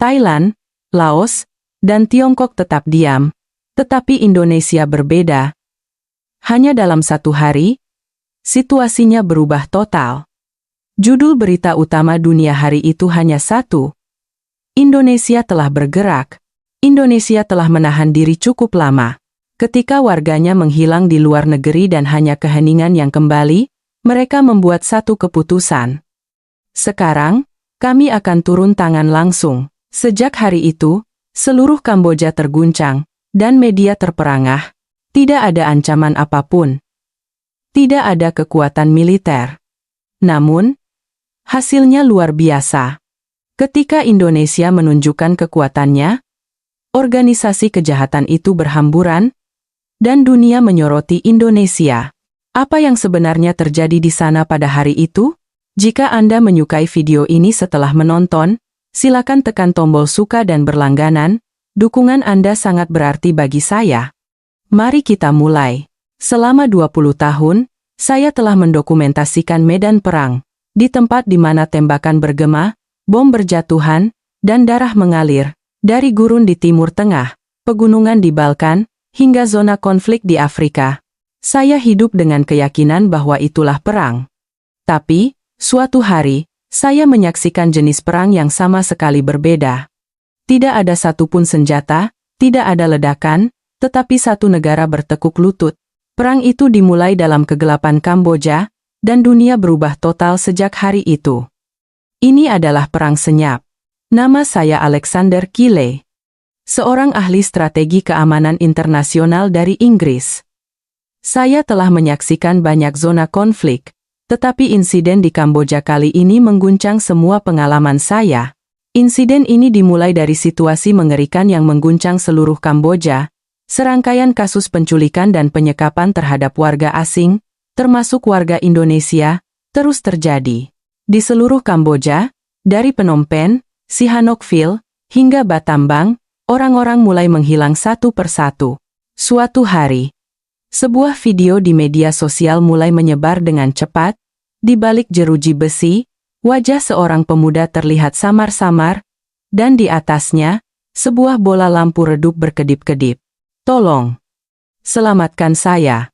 Thailand, Laos, dan Tiongkok tetap diam, tetapi Indonesia berbeda. Hanya dalam satu hari, situasinya berubah total. Judul berita utama dunia hari itu hanya satu. Indonesia telah bergerak. Indonesia telah menahan diri cukup lama. Ketika warganya menghilang di luar negeri dan hanya keheningan yang kembali, mereka membuat satu keputusan. Sekarang, kami akan turun tangan langsung. Sejak hari itu, seluruh Kamboja terguncang, dan media terperangah. Tidak ada ancaman apapun. Tidak ada kekuatan militer. Namun, hasilnya luar biasa. Ketika Indonesia menunjukkan kekuatannya, organisasi kejahatan itu berhamburan, dan dunia menyoroti Indonesia. Apa yang sebenarnya terjadi di sana pada hari itu? Jika Anda menyukai video ini setelah menonton, silakan tekan tombol suka dan berlangganan. Dukungan Anda sangat berarti bagi saya. Mari kita mulai. Selama 20 tahun, saya telah mendokumentasikan medan perang, di tempat di mana tembakan bergema, bom berjatuhan, dan darah mengalir, dari gurun di Timur Tengah, pegunungan di Balkan, hingga zona konflik di Afrika. Saya hidup dengan keyakinan bahwa itulah perang. Tapi, suatu hari, saya menyaksikan jenis perang yang sama sekali berbeda. Tidak ada satupun senjata, tidak ada ledakan, tetapi satu negara bertekuk lutut. Perang itu dimulai dalam kegelapan Kamboja, dan dunia berubah total sejak hari itu. Ini adalah perang senyap. Nama saya Alexander Kile. Seorang ahli strategi keamanan internasional dari Inggris. Saya telah menyaksikan banyak zona konflik, tetapi insiden di Kamboja kali ini mengguncang semua pengalaman saya. Insiden ini dimulai dari situasi mengerikan yang mengguncang seluruh Kamboja. Serangkaian kasus penculikan dan penyekapan terhadap warga asing, termasuk warga Indonesia, terus terjadi. Di seluruh Kamboja, dari Phnom Penh, Sihanoukville, hingga Battambang, orang-orang mulai menghilang satu persatu. Suatu hari, sebuah video di media sosial mulai menyebar dengan cepat. Di balik jeruji besi, wajah seorang pemuda terlihat samar-samar, dan di atasnya, sebuah bola lampu redup berkedip-kedip. Tolong, selamatkan saya.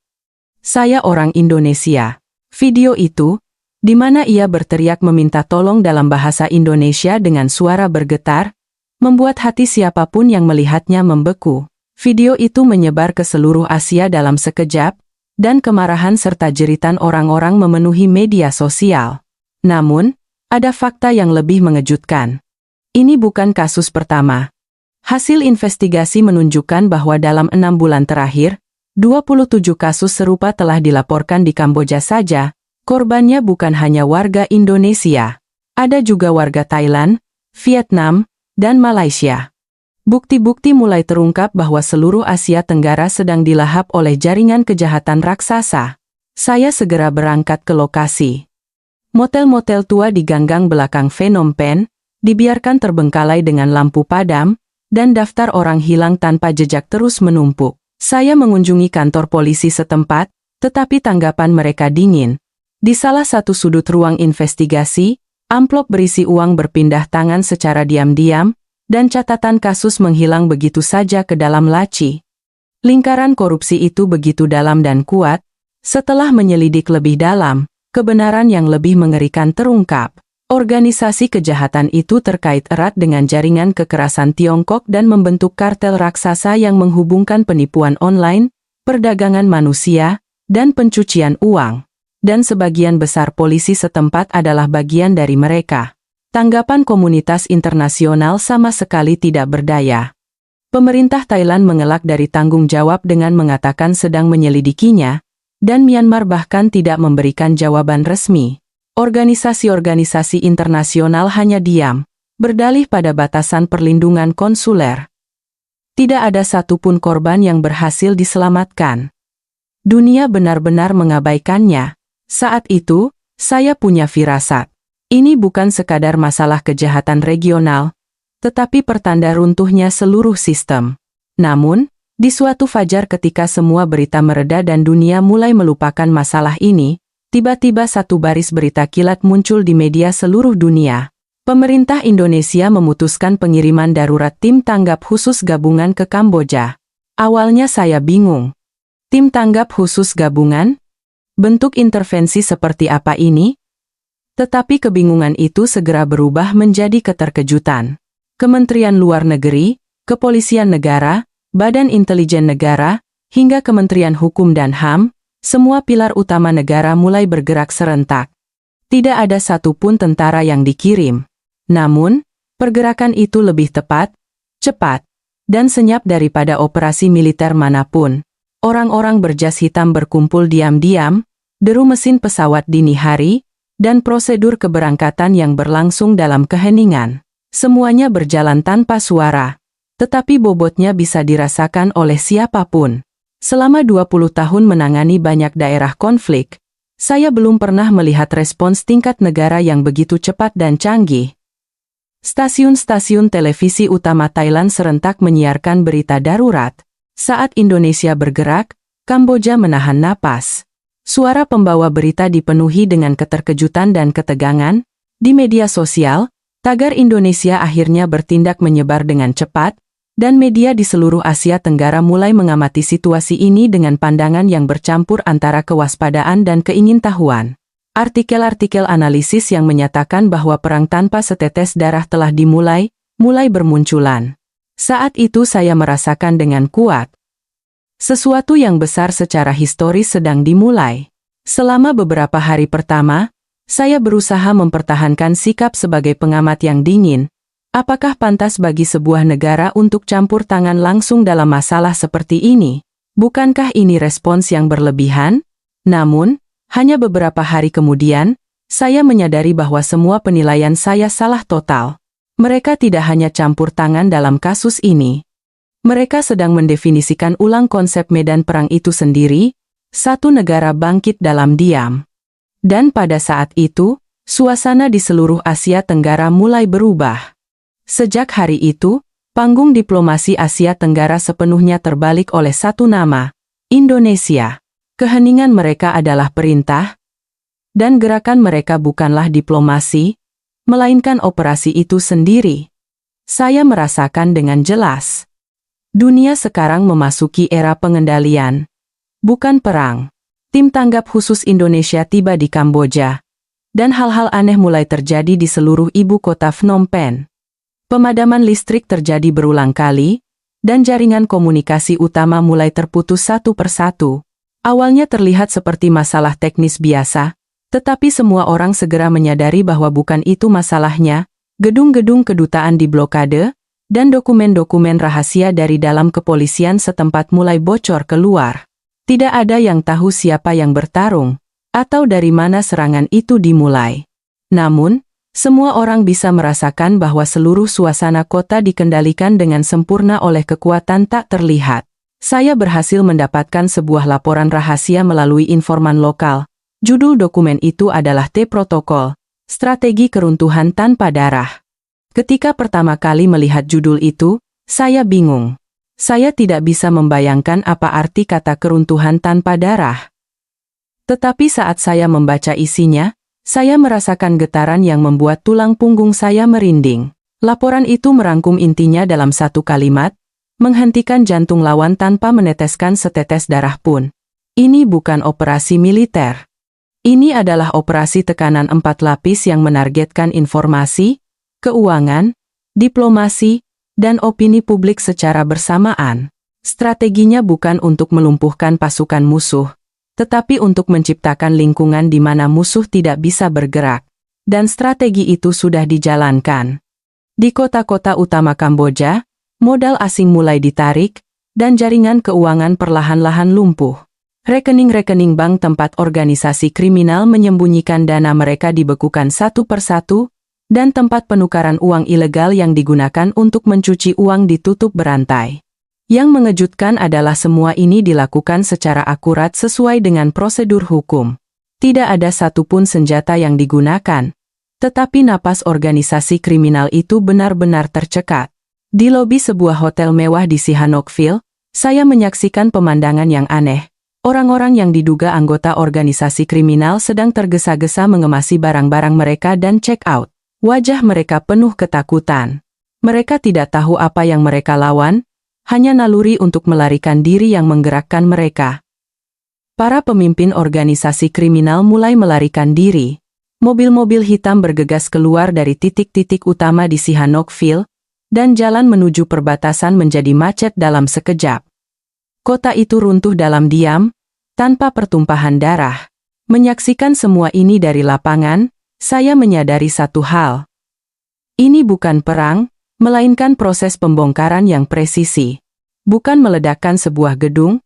Saya orang Indonesia. Video itu, di mana ia berteriak meminta tolong dalam bahasa Indonesia dengan suara bergetar, membuat hati siapapun yang melihatnya membeku. Video itu menyebar ke seluruh Asia dalam sekejap, dan kemarahan serta jeritan orang-orang memenuhi media sosial. Namun, ada fakta yang lebih mengejutkan. Ini bukan kasus pertama. Hasil investigasi menunjukkan bahwa dalam 6 bulan terakhir, 27 kasus serupa telah dilaporkan di Kamboja saja. Korbannya bukan hanya warga Indonesia. Ada juga warga Thailand, Vietnam, dan Malaysia. Bukti-bukti mulai terungkap bahwa seluruh Asia Tenggara sedang dilahap oleh jaringan kejahatan raksasa. Saya segera berangkat ke lokasi. Motel-motel tua di ganggang belakang Phnom Penh dibiarkan terbengkalai dengan lampu padam, dan daftar orang hilang tanpa jejak terus menumpuk. Saya mengunjungi kantor polisi setempat, tetapi tanggapan mereka dingin. Di salah satu sudut ruang investigasi, amplop berisi uang berpindah tangan secara diam-diam, dan catatan kasus menghilang begitu saja ke dalam laci. Lingkaran korupsi itu begitu dalam dan kuat. Setelah menyelidik lebih dalam, kebenaran yang lebih mengerikan terungkap. Organisasi kejahatan itu terkait erat dengan jaringan kekerasan Tiongkok dan membentuk kartel raksasa yang menghubungkan penipuan online, perdagangan manusia, dan pencucian uang. Dan sebagian besar polisi setempat adalah bagian dari mereka. Tanggapan komunitas internasional sama sekali tidak berdaya. Pemerintah Thailand mengelak dari tanggung jawab dengan mengatakan sedang menyelidikinya, dan Myanmar bahkan tidak memberikan jawaban resmi. Organisasi-organisasi internasional hanya diam, berdalih pada batasan perlindungan konsuler. Tidak ada satupun korban yang berhasil diselamatkan. Dunia benar-benar mengabaikannya. Saat itu, saya punya firasat. Ini bukan sekadar masalah kejahatan regional, tetapi pertanda runtuhnya seluruh sistem. Namun, di suatu fajar ketika semua berita mereda dan dunia mulai melupakan masalah ini, tiba-tiba satu baris berita kilat muncul di media seluruh dunia. Pemerintah Indonesia memutuskan pengiriman darurat tim tanggap khusus gabungan ke Kamboja. Awalnya saya bingung. Tim tanggap khusus gabungan? Bentuk intervensi seperti apa ini? Tetapi kebingungan itu segera berubah menjadi keterkejutan. Kementerian Luar Negeri, Kepolisian Negara, Badan Intelijen Negara, hingga Kementerian Hukum dan HAM, semua pilar utama negara mulai bergerak serentak. Tidak ada satupun tentara yang dikirim. Namun, pergerakan itu lebih tepat, cepat, dan senyap daripada operasi militer manapun. Orang-orang berjas hitam berkumpul diam-diam, deru mesin pesawat dini hari, dan prosedur keberangkatan yang berlangsung dalam keheningan. Semuanya berjalan tanpa suara, tetapi bobotnya bisa dirasakan oleh siapapun. Selama 20 tahun menangani banyak daerah konflik, saya belum pernah melihat respons tingkat negara yang begitu cepat dan canggih. Stasiun-stasiun televisi utama Thailand serentak menyiarkan berita darurat. Saat Indonesia bergerak, Kamboja menahan napas. Suara pembawa berita dipenuhi dengan keterkejutan dan ketegangan. Di media sosial, tagar Indonesia akhirnya bertindak menyebar dengan cepat, dan media di seluruh Asia Tenggara mulai mengamati situasi ini dengan pandangan yang bercampur antara kewaspadaan dan keingintahuan. Artikel-artikel analisis yang menyatakan bahwa perang tanpa setetes darah telah mulai bermunculan. Saat itu saya merasakan dengan kuat. Sesuatu yang besar secara historis sedang dimulai. Selama beberapa hari pertama, saya berusaha mempertahankan sikap sebagai pengamat yang dingin. Apakah pantas bagi sebuah negara untuk campur tangan langsung dalam masalah seperti ini? Bukankah ini respons yang berlebihan? Namun, hanya beberapa hari kemudian, saya menyadari bahwa semua penilaian saya salah total. Mereka tidak hanya campur tangan dalam kasus ini. Mereka sedang mendefinisikan ulang konsep medan perang itu sendiri, satu negara bangkit dalam diam. Dan pada saat itu, suasana di seluruh Asia Tenggara mulai berubah. Sejak hari itu, panggung diplomasi Asia Tenggara sepenuhnya terbalik oleh satu nama, Indonesia. Keheningan mereka adalah perintah, dan gerakan mereka bukanlah diplomasi, melainkan operasi itu sendiri. Saya merasakan dengan jelas. Dunia sekarang memasuki era pengendalian, bukan perang. Tim tanggap khusus Indonesia tiba di Kamboja, dan hal-hal aneh mulai terjadi di seluruh ibu kota Phnom Penh. Pemadaman listrik terjadi berulang kali, dan jaringan komunikasi utama mulai terputus satu persatu. Awalnya terlihat seperti masalah teknis biasa, tetapi semua orang segera menyadari bahwa bukan itu masalahnya. Gedung-gedung kedutaan diblokade, dan dokumen-dokumen rahasia dari dalam kepolisian setempat mulai bocor keluar. Tidak ada yang tahu siapa yang bertarung, atau dari mana serangan itu dimulai. Namun, semua orang bisa merasakan bahwa seluruh suasana kota dikendalikan dengan sempurna oleh kekuatan tak terlihat. Saya berhasil mendapatkan sebuah laporan rahasia melalui informan lokal. Judul dokumen itu adalah T-Protokol, Strategi Keruntuhan Tanpa Darah. Ketika pertama kali melihat judul itu, saya bingung. Saya tidak bisa membayangkan apa arti kata keruntuhan tanpa darah. Tetapi saat saya membaca isinya, saya merasakan getaran yang membuat tulang punggung saya merinding. Laporan itu merangkum intinya dalam satu kalimat, menghentikan jantung lawan tanpa meneteskan setetes darah pun. Ini bukan operasi militer. Ini adalah operasi tekanan 4 lapis yang menargetkan informasi, keuangan, diplomasi, dan opini publik secara bersamaan. Strateginya bukan untuk melumpuhkan pasukan musuh, tetapi untuk menciptakan lingkungan di mana musuh tidak bisa bergerak. Dan strategi itu sudah dijalankan. Di kota-kota utama Kamboja, modal asing mulai ditarik, dan jaringan keuangan perlahan-lahan lumpuh. Rekening-rekening bank tempat organisasi kriminal menyembunyikan dana mereka dibekukan satu persatu, dan tempat penukaran uang ilegal yang digunakan untuk mencuci uang ditutup berantai. Yang mengejutkan adalah semua ini dilakukan secara akurat sesuai dengan prosedur hukum. Tidak ada satupun senjata yang digunakan, tetapi napas organisasi kriminal itu benar-benar tercekat. Di lobi sebuah hotel mewah di Sihanoukville, saya menyaksikan pemandangan yang aneh. Orang-orang yang diduga anggota organisasi kriminal sedang tergesa-gesa mengemasi barang-barang mereka dan check out. Wajah mereka penuh ketakutan. Mereka tidak tahu apa yang mereka lawan, hanya naluri untuk melarikan diri yang menggerakkan mereka. Para pemimpin organisasi kriminal mulai melarikan diri. Mobil-mobil hitam bergegas keluar dari titik-titik utama di Sihanoukville, dan jalan menuju perbatasan menjadi macet dalam sekejap. Kota itu runtuh dalam diam, tanpa pertumpahan darah. Menyaksikan semua ini dari lapangan, saya menyadari satu hal. Ini bukan perang, melainkan proses pembongkaran yang presisi. Bukan meledakkan sebuah gedung,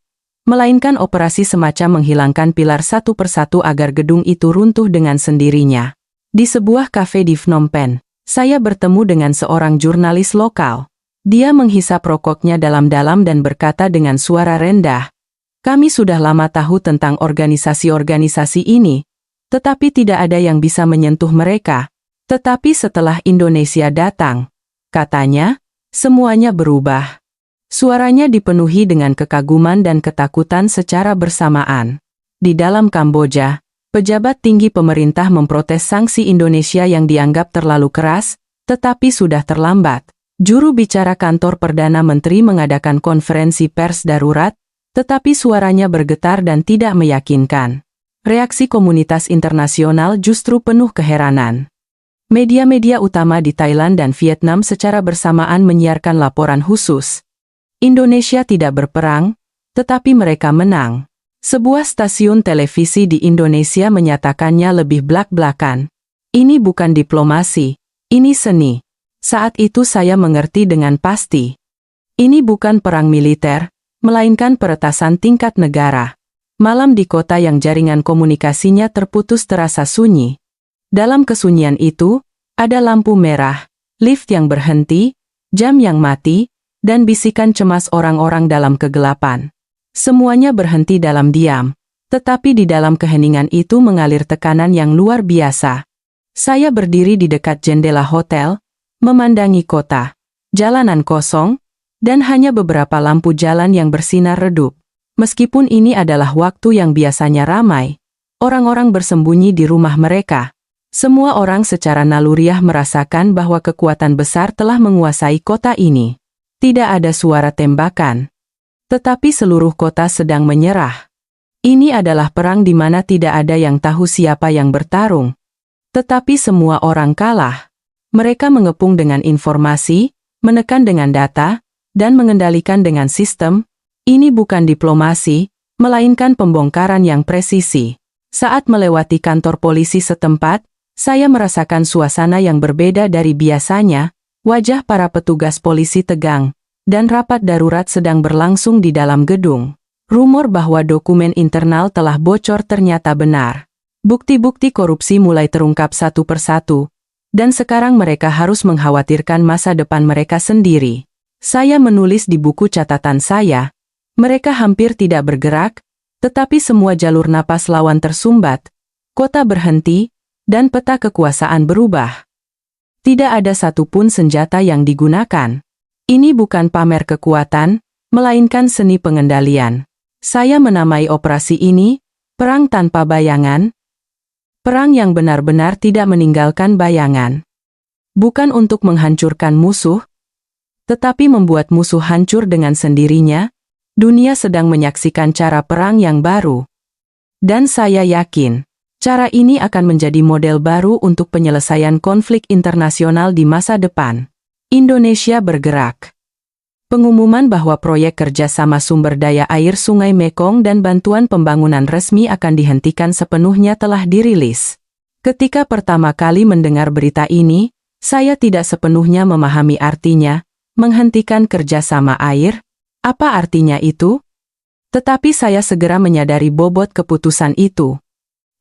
melainkan operasi semacam menghilangkan pilar satu persatu agar gedung itu runtuh dengan sendirinya. Di sebuah kafe di Phnom Penh, saya bertemu dengan seorang jurnalis lokal. Dia menghisap rokoknya dalam-dalam dan berkata dengan suara rendah, "Kami sudah lama tahu tentang organisasi-organisasi ini, tetapi tidak ada yang bisa menyentuh mereka. Tetapi setelah Indonesia datang," katanya, "semuanya berubah." Suaranya dipenuhi dengan kekaguman dan ketakutan secara bersamaan. Di dalam Kamboja, pejabat tinggi pemerintah memprotes sanksi Indonesia yang dianggap terlalu keras, tetapi sudah terlambat. Juru bicara kantor Perdana Menteri mengadakan konferensi pers darurat, tetapi suaranya bergetar dan tidak meyakinkan. Reaksi komunitas internasional justru penuh keheranan. Media-media utama di Thailand dan Vietnam secara bersamaan menyiarkan laporan khusus. Indonesia tidak berperang, tetapi mereka menang. Sebuah stasiun televisi di Indonesia menyatakannya lebih blak-blakan. Ini bukan diplomasi, ini seni. Saat itu saya mengerti dengan pasti. Ini bukan perang militer, melainkan peretasan tingkat negara. Malam di kota yang jaringan komunikasinya terputus terasa sunyi. Dalam kesunyian itu, ada lampu merah, lift yang berhenti, jam yang mati, dan bisikan cemas orang-orang dalam kegelapan. Semuanya berhenti dalam diam, tetapi di dalam keheningan itu mengalir tekanan yang luar biasa. Saya berdiri di dekat jendela hotel, memandangi kota, jalanan kosong, dan hanya beberapa lampu jalan yang bersinar redup. Meskipun ini adalah waktu yang biasanya ramai, orang-orang bersembunyi di rumah mereka. Semua orang secara naluriah merasakan bahwa kekuatan besar telah menguasai kota ini. Tidak ada suara tembakan, tetapi seluruh kota sedang menyerah. Ini adalah perang di mana tidak ada yang tahu siapa yang bertarung. Tetapi semua orang kalah. Mereka mengepung dengan informasi, menekan dengan data, dan mengendalikan dengan sistem. Ini bukan diplomasi, melainkan pembongkaran yang presisi. Saat melewati kantor polisi setempat, saya merasakan suasana yang berbeda dari biasanya. Wajah para petugas polisi tegang, dan rapat darurat sedang berlangsung di dalam gedung. Rumor bahwa dokumen internal telah bocor ternyata benar. Bukti-bukti korupsi mulai terungkap satu persatu, dan sekarang mereka harus mengkhawatirkan masa depan mereka sendiri. Saya menulis di buku catatan saya, mereka hampir tidak bergerak, tetapi semua jalur napas lawan tersumbat, kota berhenti, dan peta kekuasaan berubah. Tidak ada satupun senjata yang digunakan. Ini bukan pamer kekuatan, melainkan seni pengendalian. Saya menamai operasi ini, perang tanpa bayangan, perang yang benar-benar tidak meninggalkan bayangan. Bukan untuk menghancurkan musuh, tetapi membuat musuh hancur dengan sendirinya. Dunia sedang menyaksikan cara perang yang baru. Dan saya yakin, cara ini akan menjadi model baru untuk penyelesaian konflik internasional di masa depan. Indonesia bergerak. Pengumuman bahwa proyek kerjasama sumber daya air Sungai Mekong dan bantuan pembangunan resmi akan dihentikan sepenuhnya telah dirilis. Ketika pertama kali mendengar berita ini, saya tidak sepenuhnya memahami artinya. Menghentikan kerjasama air, apa artinya itu? Tetapi saya segera menyadari bobot keputusan itu.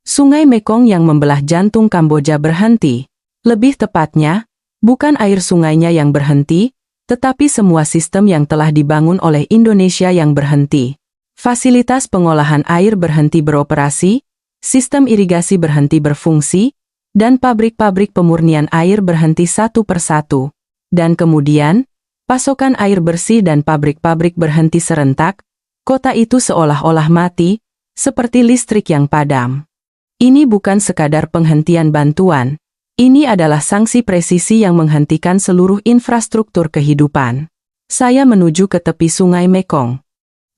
Sungai Mekong yang membelah jantung Kamboja berhenti. Lebih tepatnya, bukan air sungainya yang berhenti, tetapi semua sistem yang telah dibangun oleh Indonesia yang berhenti. Fasilitas pengolahan air berhenti beroperasi, sistem irigasi berhenti berfungsi, dan pabrik-pabrik pemurnian air berhenti satu persatu. Dan kemudian, pasokan air bersih dan pabrik-pabrik berhenti serentak, kota itu seolah-olah mati, seperti listrik yang padam. Ini bukan sekadar penghentian bantuan, Ini adalah sanksi presisi yang menghentikan seluruh infrastruktur kehidupan. Saya menuju ke tepi sungai Mekong.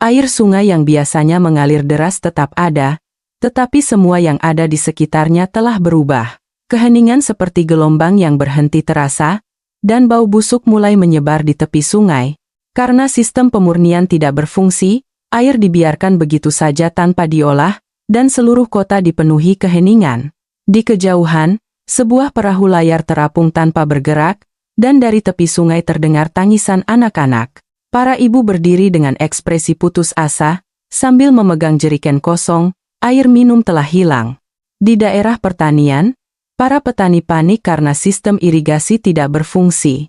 Air sungai yang biasanya mengalir deras tetap ada, tetapi semua yang ada di sekitarnya telah berubah. Keheningan seperti gelombang yang berhenti terasa, dan bau busuk mulai menyebar di tepi sungai. Karena sistem pemurnian tidak berfungsi, air dibiarkan begitu saja tanpa diolah, dan seluruh kota dipenuhi keheningan. Di kejauhan, sebuah perahu layar terapung tanpa bergerak, dan dari tepi sungai terdengar tangisan anak-anak. Para ibu berdiri dengan ekspresi putus asa, sambil memegang jeriken kosong, air minum telah hilang. Di daerah pertanian, para petani panik karena sistem irigasi tidak berfungsi.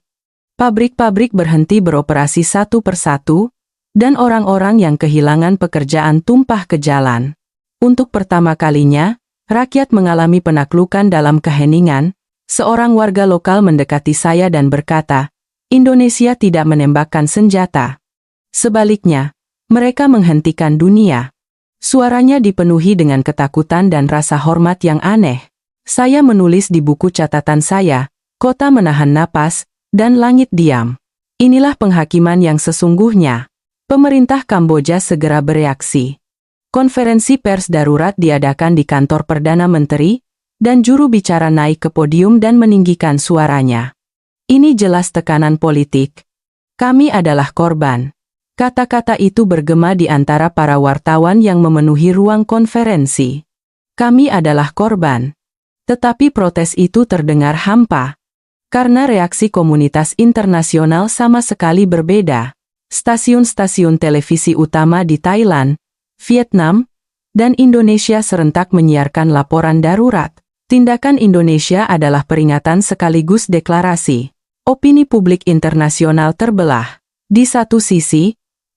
Pabrik-pabrik berhenti beroperasi satu persatu, dan orang-orang yang kehilangan pekerjaan tumpah ke jalan. Untuk pertama kalinya, rakyat mengalami penaklukan dalam keheningan. Seorang warga lokal mendekati saya dan berkata, Indonesia tidak menembakkan senjata. Sebaliknya, mereka menghentikan dunia. Suaranya dipenuhi dengan ketakutan dan rasa hormat yang aneh. Saya menulis di buku catatan saya, kota menahan napas, dan langit diam. Inilah penghakiman yang sesungguhnya. Pemerintah Kamboja segera bereaksi. Konferensi pers darurat diadakan di kantor Perdana Menteri, dan juru bicara naik ke podium dan meninggikan suaranya. Ini jelas tekanan politik. Kami adalah korban. Kata-kata itu bergema di antara para wartawan yang memenuhi ruang konferensi. Kami adalah korban. Tetapi protes itu terdengar hampa. Karena reaksi komunitas internasional sama sekali berbeda. Stasiun-stasiun televisi utama di Thailand, Vietnam, dan Indonesia serentak menyiarkan laporan darurat. Tindakan Indonesia adalah peringatan sekaligus deklarasi. Opini publik internasional terbelah. Di satu sisi,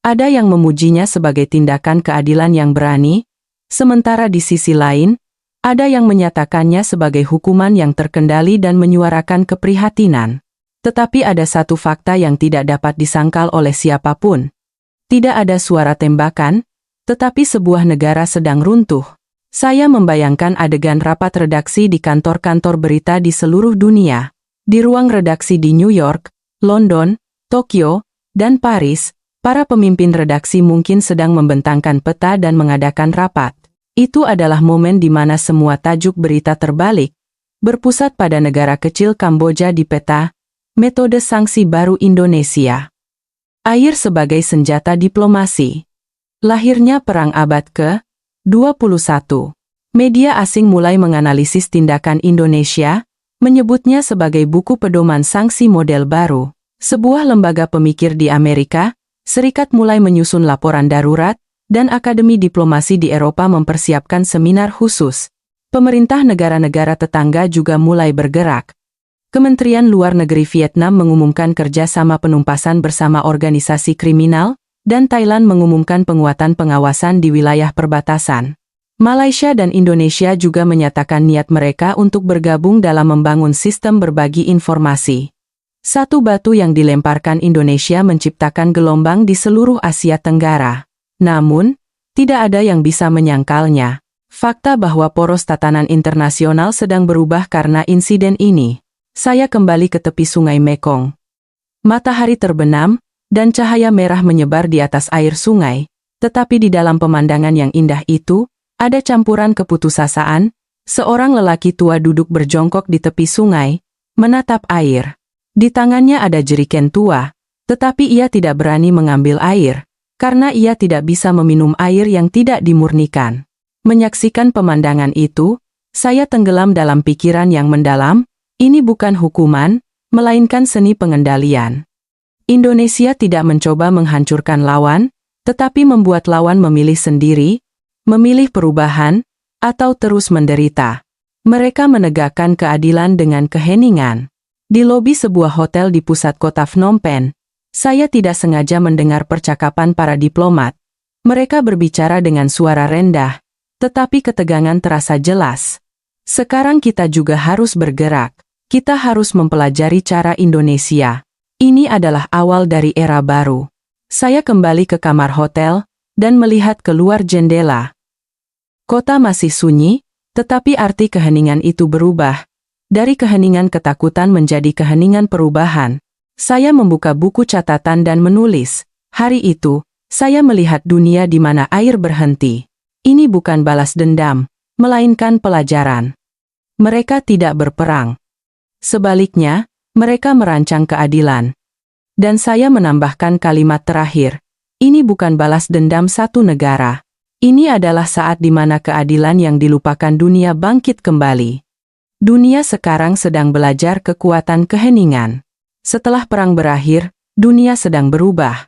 ada yang memujinya sebagai tindakan keadilan yang berani, sementara di sisi lain, ada yang menyatakannya sebagai hukuman yang terkendali dan menyuarakan keprihatinan. Tetapi ada satu fakta yang tidak dapat disangkal oleh siapapun. Tidak ada suara tembakan, tetapi sebuah negara sedang runtuh. Saya membayangkan adegan rapat redaksi di kantor-kantor berita di seluruh dunia. Di ruang redaksi di New York, London, Tokyo, dan Paris, para pemimpin redaksi mungkin sedang membentangkan peta dan mengadakan rapat. Itu adalah momen di mana semua tajuk berita terbalik, berpusat pada negara kecil Kamboja di peta, metode sanksi baru Indonesia. Air sebagai senjata diplomasi. Lahirnya Perang Abad ke-21. Media asing mulai menganalisis tindakan Indonesia, menyebutnya sebagai buku pedoman sanksi model baru. Sebuah lembaga pemikir di Amerika Serikat mulai menyusun laporan darurat, dan Akademi Diplomasi di Eropa mempersiapkan seminar khusus. Pemerintah negara-negara tetangga juga mulai bergerak. Kementerian Luar Negeri Vietnam mengumumkan kerjasama penumpasan bersama organisasi kriminal, dan Thailand mengumumkan penguatan pengawasan di wilayah perbatasan. Malaysia dan Indonesia juga menyatakan niat mereka untuk bergabung dalam membangun sistem berbagi informasi. Satu batu yang dilemparkan Indonesia menciptakan gelombang di seluruh Asia Tenggara. Namun, tidak ada yang bisa menyangkalnya. Fakta bahwa poros tatanan internasional sedang berubah karena insiden ini. Saya kembali ke tepi sungai Mekong. Matahari terbenam, dan cahaya merah menyebar di atas air sungai, tetapi di dalam pemandangan yang indah itu, ada campuran keputusasaan. Seorang lelaki tua duduk berjongkok di tepi sungai, menatap air. Di tangannya ada jeriken tua, tetapi ia tidak berani mengambil air, karena ia tidak bisa meminum air yang tidak dimurnikan. Menyaksikan pemandangan itu, saya tenggelam dalam pikiran yang mendalam. Ini bukan hukuman, melainkan seni pengendalian. Indonesia tidak mencoba menghancurkan lawan, tetapi membuat lawan memilih sendiri, memilih perubahan, atau terus menderita. Mereka menegakkan keadilan dengan keheningan. Di lobi sebuah hotel di pusat kota Phnom Penh, saya tidak sengaja mendengar percakapan para diplomat. Mereka berbicara dengan suara rendah, tetapi ketegangan terasa jelas. Sekarang kita juga harus bergerak. Kita harus mempelajari cara Indonesia. Ini adalah awal dari era baru. Saya kembali ke kamar hotel, dan melihat keluar jendela. Kota masih sunyi, tetapi arti keheningan itu berubah. Dari keheningan ketakutan menjadi keheningan perubahan. Saya membuka buku catatan dan menulis. Hari itu, saya melihat dunia di mana air berhenti. Ini bukan balas dendam, melainkan pelajaran. Mereka tidak berperang. Sebaliknya, mereka merancang keadilan. Dan saya menambahkan kalimat terakhir. Ini bukan balas dendam satu negara. Ini adalah saat di mana keadilan yang dilupakan dunia bangkit kembali. Dunia sekarang sedang belajar kekuatan keheningan. Setelah perang berakhir, dunia sedang berubah.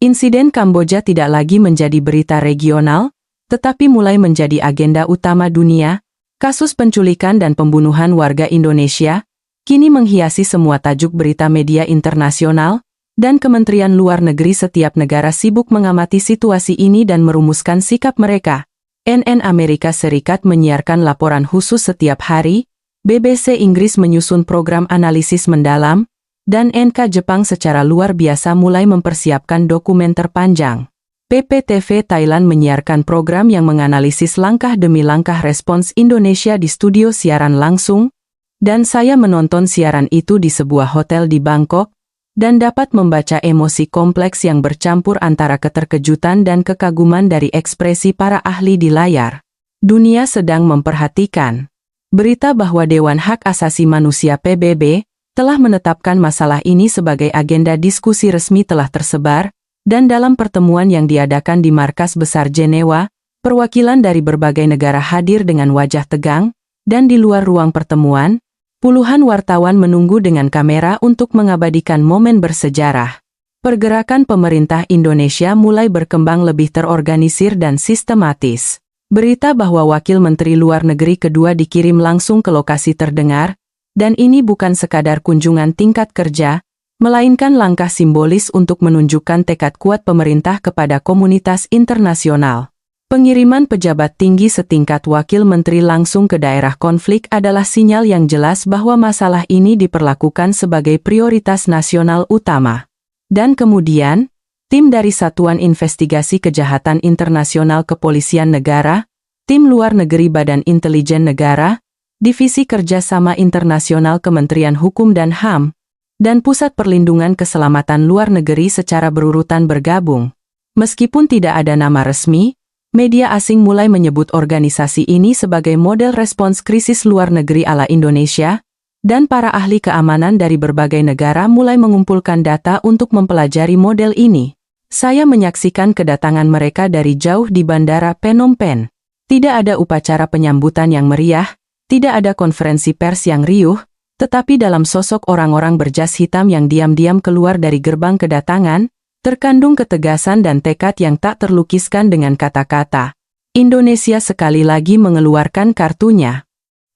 Insiden Kamboja tidak lagi menjadi berita regional, tetapi mulai menjadi agenda utama dunia. Kasus penculikan dan pembunuhan warga Indonesia kini menghiasi semua tajuk berita media internasional, dan Kementerian Luar Negeri setiap negara sibuk mengamati situasi ini dan merumuskan sikap mereka. CNN Amerika Serikat menyiarkan laporan khusus setiap hari, BBC Inggris menyusun program analisis mendalam, dan NK Jepang secara luar biasa mulai mempersiapkan dokumenter panjang. PPTV Thailand menyiarkan program yang menganalisis langkah demi langkah respons Indonesia di studio siaran langsung, dan saya menonton siaran itu di sebuah hotel di Bangkok, dan dapat membaca emosi kompleks yang bercampur antara keterkejutan dan kekaguman dari ekspresi para ahli di layar. Dunia sedang memperhatikan. Berita bahwa Dewan Hak Asasi Manusia PBB telah menetapkan masalah ini sebagai agenda diskusi resmi telah tersebar, dan dalam pertemuan yang diadakan di Markas Besar Jenewa, perwakilan dari berbagai negara hadir dengan wajah tegang, dan di luar ruang pertemuan, puluhan wartawan menunggu dengan kamera untuk mengabadikan momen bersejarah. Pergerakan pemerintah Indonesia mulai berkembang lebih terorganisir dan sistematis. Berita bahwa Wakil Menteri Luar Negeri kedua dikirim langsung ke lokasi terdengar, dan ini bukan sekadar kunjungan tingkat kerja, melainkan langkah simbolis untuk menunjukkan tekad kuat pemerintah kepada komunitas internasional. Pengiriman pejabat tinggi setingkat wakil menteri langsung ke daerah konflik adalah sinyal yang jelas bahwa masalah ini diperlakukan sebagai prioritas nasional utama. Dan kemudian, tim dari Satuan Investigasi Kejahatan Internasional Kepolisian Negara, tim luar negeri Badan Intelijen Negara, Divisi Kerjasama Internasional Kementerian Hukum dan HAM, dan Pusat Perlindungan Keselamatan Luar Negeri secara berurutan bergabung. Meskipun tidak ada nama resmi, media asing mulai menyebut organisasi ini sebagai model respons krisis luar negeri ala Indonesia, dan para ahli keamanan dari berbagai negara mulai mengumpulkan data untuk mempelajari model ini. Saya menyaksikan kedatangan mereka dari jauh di Bandara Phnom Penh. Tidak ada upacara penyambutan yang meriah, tidak ada konferensi pers yang riuh, tetapi dalam sosok orang-orang berjas hitam yang diam-diam keluar dari gerbang kedatangan, terkandung ketegasan dan tekad yang tak terlukiskan dengan kata-kata. Indonesia sekali lagi mengeluarkan kartunya.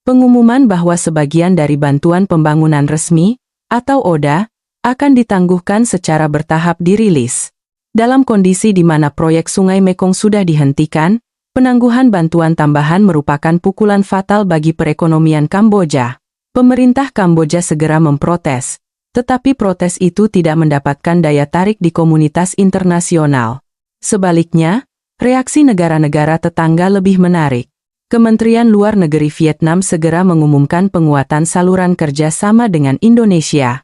Pengumuman bahwa sebagian dari bantuan pembangunan resmi, atau ODA, akan ditangguhkan secara bertahap dirilis. Dalam kondisi di mana proyek Sungai Mekong sudah dihentikan, penangguhan bantuan tambahan merupakan pukulan fatal bagi perekonomian Kamboja. Pemerintah Kamboja segera memprotes, tetapi protes itu tidak mendapatkan daya tarik di komunitas internasional. Sebaliknya, reaksi negara-negara tetangga lebih menarik. Kementerian Luar Negeri Vietnam segera mengumumkan penguatan saluran kerja sama dengan Indonesia.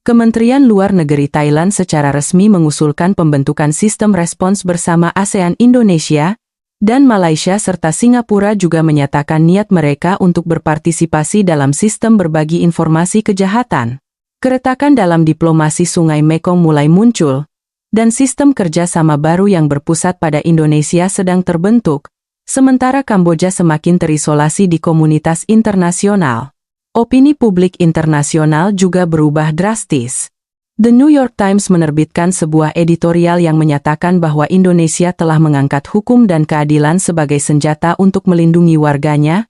Kementerian Luar Negeri Thailand secara resmi mengusulkan pembentukan sistem respons bersama ASEAN Indonesia, dan Malaysia serta Singapura juga menyatakan niat mereka untuk berpartisipasi dalam sistem berbagi informasi kejahatan. Keretakan dalam diplomasi Sungai Mekong mulai muncul, dan sistem kerjasama baru yang berpusat pada Indonesia sedang terbentuk, sementara Kamboja semakin terisolasi di komunitas internasional. Opini publik internasional juga berubah drastis. The New York Times menerbitkan sebuah editorial yang menyatakan bahwa Indonesia telah mengangkat hukum dan keadilan sebagai senjata untuk melindungi warganya,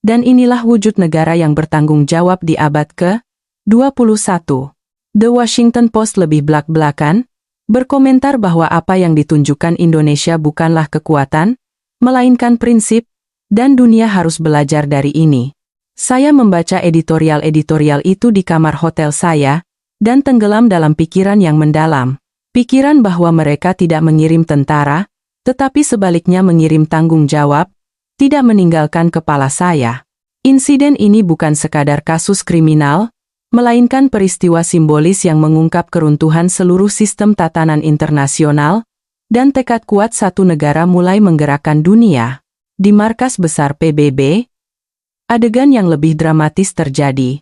dan inilah wujud negara yang bertanggung jawab di abad ke-21. The Washington Post lebih belak-belakan, berkomentar bahwa apa yang ditunjukkan Indonesia bukanlah kekuatan, melainkan prinsip, dan dunia harus belajar dari ini. Saya membaca editorial-editorial itu di kamar hotel saya, dan tenggelam dalam pikiran yang mendalam. Pikiran bahwa mereka tidak mengirim tentara, tetapi sebaliknya mengirim tanggung jawab, tidak meninggalkan kepala saya. Insiden ini bukan sekadar kasus kriminal, melainkan peristiwa simbolis yang mengungkap keruntuhan seluruh sistem tatanan internasional dan tekad kuat satu negara mulai menggerakkan dunia. Di markas besar PBB, adegan yang lebih dramatis terjadi.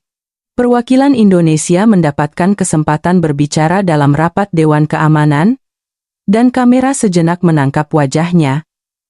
Perwakilan Indonesia mendapatkan kesempatan berbicara dalam rapat Dewan Keamanan, dan kamera sejenak menangkap wajahnya.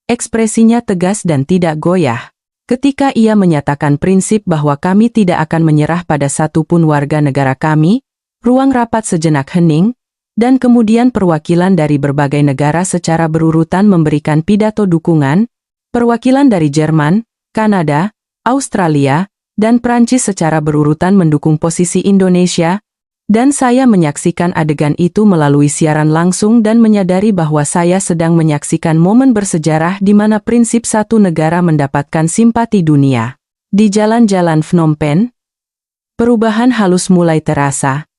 Ekspresinya tegas dan tidak goyah. Ketika ia menyatakan prinsip bahwa kami tidak akan menyerah pada satupun warga negara kami, ruang rapat sejenak hening, dan kemudian perwakilan dari berbagai negara secara berurutan memberikan pidato dukungan. Perwakilan dari Jerman, Kanada, Australia, dan Prancis secara berurutan mendukung posisi Indonesia, dan saya menyaksikan adegan itu melalui siaran langsung dan menyadari bahwa saya sedang menyaksikan momen bersejarah di mana prinsip satu negara mendapatkan simpati dunia. Di jalan-jalan Phnom Penh, perubahan halus mulai terasa.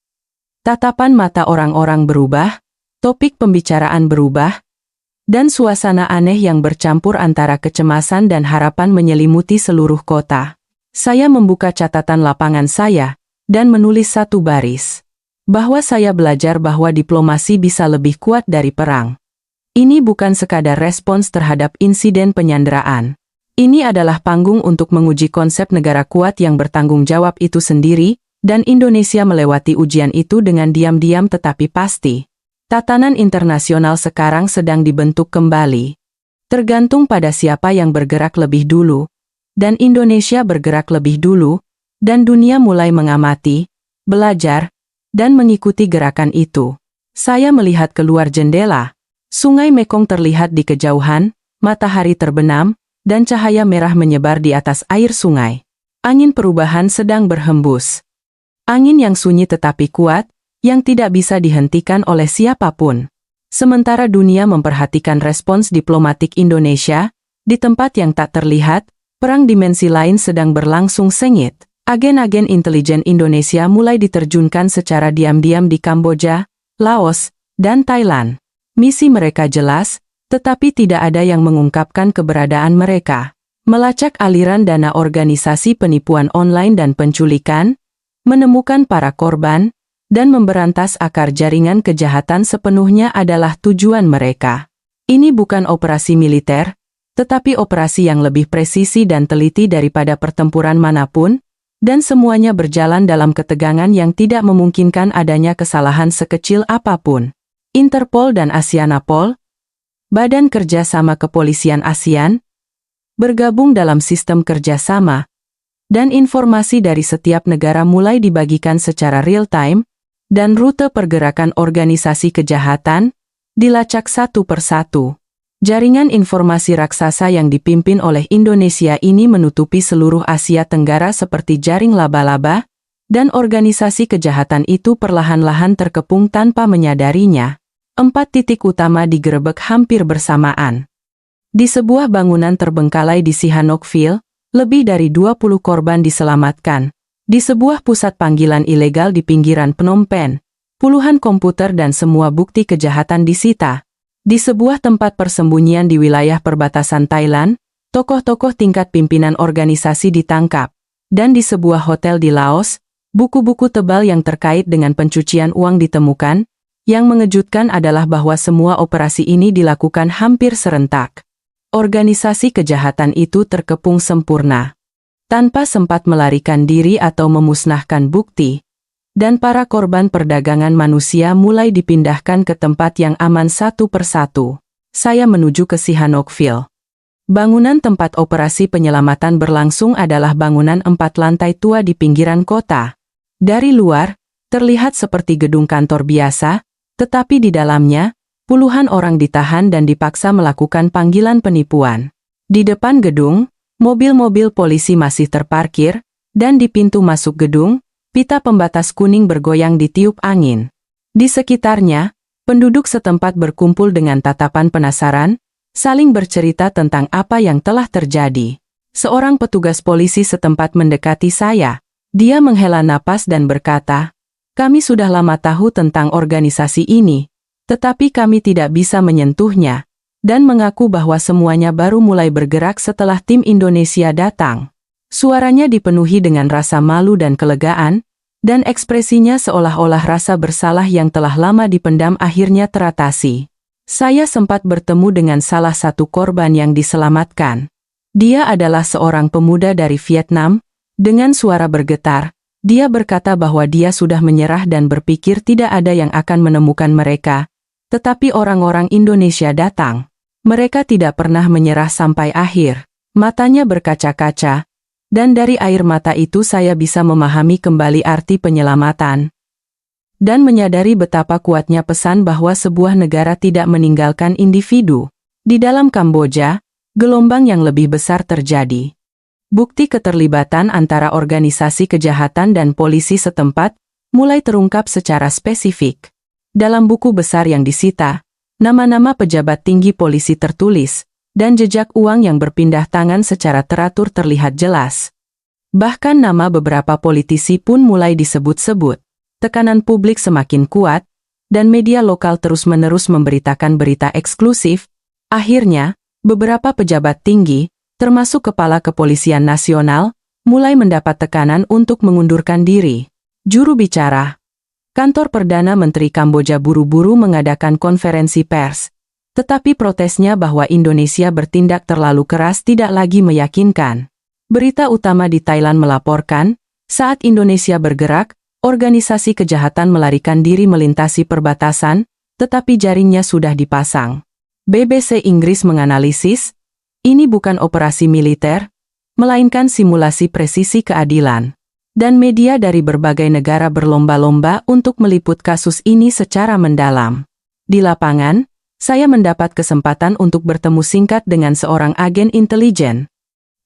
Tatapan mata orang-orang berubah, topik pembicaraan berubah, dan suasana aneh yang bercampur antara kecemasan dan harapan menyelimuti seluruh kota. Saya membuka catatan lapangan saya, dan menulis satu baris. Bahwa saya belajar bahwa diplomasi bisa lebih kuat dari perang. Ini bukan sekadar respons terhadap insiden penyanderaan. Ini adalah panggung untuk menguji konsep negara kuat yang bertanggung jawab itu sendiri, dan Indonesia melewati ujian itu dengan diam-diam tetapi pasti. Tatanan internasional sekarang sedang dibentuk kembali. Tergantung pada siapa yang bergerak lebih dulu. Dan Indonesia bergerak lebih dulu, dan dunia mulai mengamati, belajar, dan mengikuti gerakan itu. Saya melihat keluar jendela. Sungai Mekong terlihat di kejauhan, matahari terbenam, dan cahaya merah menyebar di atas air sungai. Angin perubahan sedang berhembus. Angin yang sunyi tetapi kuat, yang tidak bisa dihentikan oleh siapapun. Sementara dunia memperhatikan respons diplomatik Indonesia, di tempat yang tak terlihat, perang dimensi lain sedang berlangsung sengit. Agen-agen intelijen Indonesia mulai diterjunkan secara diam-diam di Kamboja, Laos, dan Thailand. Misi mereka jelas, tetapi tidak ada yang mengungkapkan keberadaan mereka. Melacak aliran dana organisasi penipuan online dan penculikan, menemukan para korban, dan memberantas akar jaringan kejahatan sepenuhnya adalah tujuan mereka. Ini bukan operasi militer, tetapi operasi yang lebih presisi dan teliti daripada pertempuran manapun, dan semuanya berjalan dalam ketegangan yang tidak memungkinkan adanya kesalahan sekecil apapun. Interpol dan Asianapol, Badan Kerjasama Kepolisian ASEAN, bergabung dalam sistem kerjasama, dan informasi dari setiap negara mulai dibagikan secara real-time, dan rute pergerakan organisasi kejahatan dilacak satu persatu. Jaringan informasi raksasa yang dipimpin oleh Indonesia ini menutupi seluruh Asia Tenggara seperti jaring laba-laba, dan organisasi kejahatan itu perlahan-lahan terkepung tanpa menyadarinya. 4 titik utama digerebek hampir bersamaan. Di sebuah bangunan terbengkalai di Sihanoukville, lebih dari 20 korban diselamatkan. Di sebuah pusat panggilan ilegal di pinggiran Phnom Penh, puluhan komputer dan semua bukti kejahatan disita. Di sebuah tempat persembunyian di wilayah perbatasan Thailand, tokoh-tokoh tingkat pimpinan organisasi ditangkap. Dan di sebuah hotel di Laos, buku-buku tebal yang terkait dengan pencucian uang ditemukan. Yang mengejutkan adalah bahwa semua operasi ini dilakukan hampir serentak. Organisasi kejahatan itu terkepung sempurna, tanpa sempat melarikan diri atau memusnahkan bukti. Dan para korban perdagangan manusia mulai dipindahkan ke tempat yang aman satu persatu. Saya menuju ke Sihanoukville. Bangunan tempat operasi penyelamatan berlangsung adalah bangunan 4 lantai tua di pinggiran kota. Dari luar, terlihat seperti gedung kantor biasa, tetapi di dalamnya, puluhan orang ditahan dan dipaksa melakukan panggilan penipuan. Di depan gedung, mobil-mobil polisi masih terparkir, dan di pintu masuk gedung, pita pembatas kuning bergoyang ditiup angin. Di sekitarnya, penduduk setempat berkumpul dengan tatapan penasaran, saling bercerita tentang apa yang telah terjadi. Seorang petugas polisi setempat mendekati saya. Dia menghela napas dan berkata, "Kami sudah lama tahu tentang organisasi ini, tetapi kami tidak bisa menyentuhnya," dan mengaku bahwa semuanya baru mulai bergerak setelah tim Indonesia datang. Suaranya dipenuhi dengan rasa malu dan kelegaan, dan ekspresinya seolah-olah rasa bersalah yang telah lama dipendam akhirnya teratasi. Saya sempat bertemu dengan salah satu korban yang diselamatkan. Dia adalah seorang pemuda dari Vietnam. Dengan suara bergetar, dia berkata bahwa dia sudah menyerah dan berpikir tidak ada yang akan menemukan mereka. Tetapi orang-orang Indonesia datang. Mereka tidak pernah menyerah sampai akhir. Matanya berkaca-kaca, dan dari air mata itu saya bisa memahami kembali arti penyelamatan. Dan menyadari betapa kuatnya pesan bahwa sebuah negara tidak meninggalkan individu. Di dalam Kamboja, gelombang yang lebih besar terjadi. Bukti keterlibatan antara organisasi kejahatan dan polisi setempat mulai terungkap secara spesifik. Dalam buku besar yang disita, nama-nama pejabat tinggi polisi tertulis, dan jejak uang yang berpindah tangan secara teratur terlihat jelas. Bahkan nama beberapa politisi pun mulai disebut-sebut. Tekanan publik semakin kuat, dan media lokal terus-menerus memberitakan berita eksklusif. Akhirnya, beberapa pejabat tinggi, termasuk Kepala Kepolisian Nasional, mulai mendapat tekanan untuk mengundurkan diri. Juru bicara Kantor Perdana Menteri Kamboja buru-buru mengadakan konferensi pers, tetapi protesnya bahwa Indonesia bertindak terlalu keras tidak lagi meyakinkan. Berita utama di Thailand melaporkan, saat Indonesia bergerak, organisasi kejahatan melarikan diri melintasi perbatasan, tetapi jaringnya sudah dipasang. BBC Inggris menganalisis, ini bukan operasi militer, melainkan simulasi presisi keadilan. Dan media dari berbagai negara berlomba-lomba untuk meliput kasus ini secara mendalam. Di lapangan, saya mendapat kesempatan untuk bertemu singkat dengan seorang agen intelijen.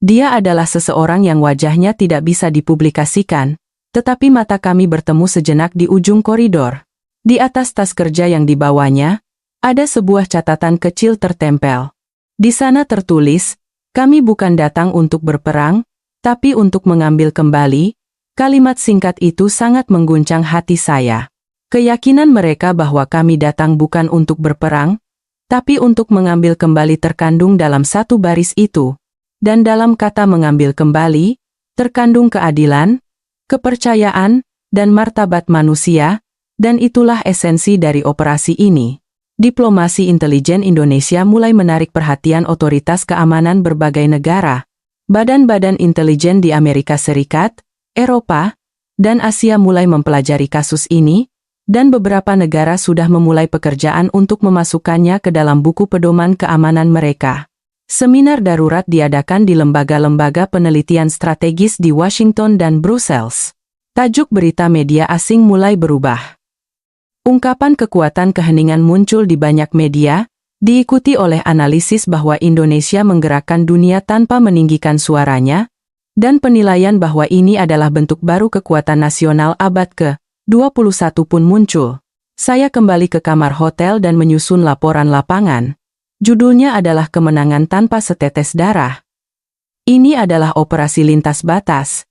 Dia adalah seseorang yang wajahnya tidak bisa dipublikasikan, tetapi mata kami bertemu sejenak di ujung koridor. Di atas tas kerja yang dibawanya, ada sebuah catatan kecil tertempel. Di sana tertulis, kami bukan datang untuk berperang, tapi untuk mengambil kembali. Kalimat singkat itu sangat mengguncang hati saya. Keyakinan mereka bahwa kami datang bukan untuk berperang, tapi untuk mengambil kembali terkandung dalam satu baris itu. Dan dalam kata mengambil kembali, terkandung keadilan, kepercayaan, dan martabat manusia, dan itulah esensi dari operasi ini. Diplomasi intelijen Indonesia mulai menarik perhatian otoritas keamanan berbagai negara. Badan-badan intelijen di Amerika Serikat, Eropa, dan Asia mulai mempelajari kasus ini, dan beberapa negara sudah memulai pekerjaan untuk memasukkannya ke dalam buku pedoman keamanan mereka. Seminar darurat diadakan di lembaga-lembaga penelitian strategis di Washington dan Brussels. Tajuk berita media asing mulai berubah. Ungkapan kekuatan keheningan muncul di banyak media, diikuti oleh analisis bahwa Indonesia menggerakkan dunia tanpa meninggikan suaranya, dan penilaian bahwa ini adalah bentuk baru kekuatan nasional abad ke-21 pun muncul. Saya kembali ke kamar hotel dan menyusun laporan lapangan. Judulnya adalah Kemenangan Tanpa Setetes Darah. Ini adalah operasi lintas batas.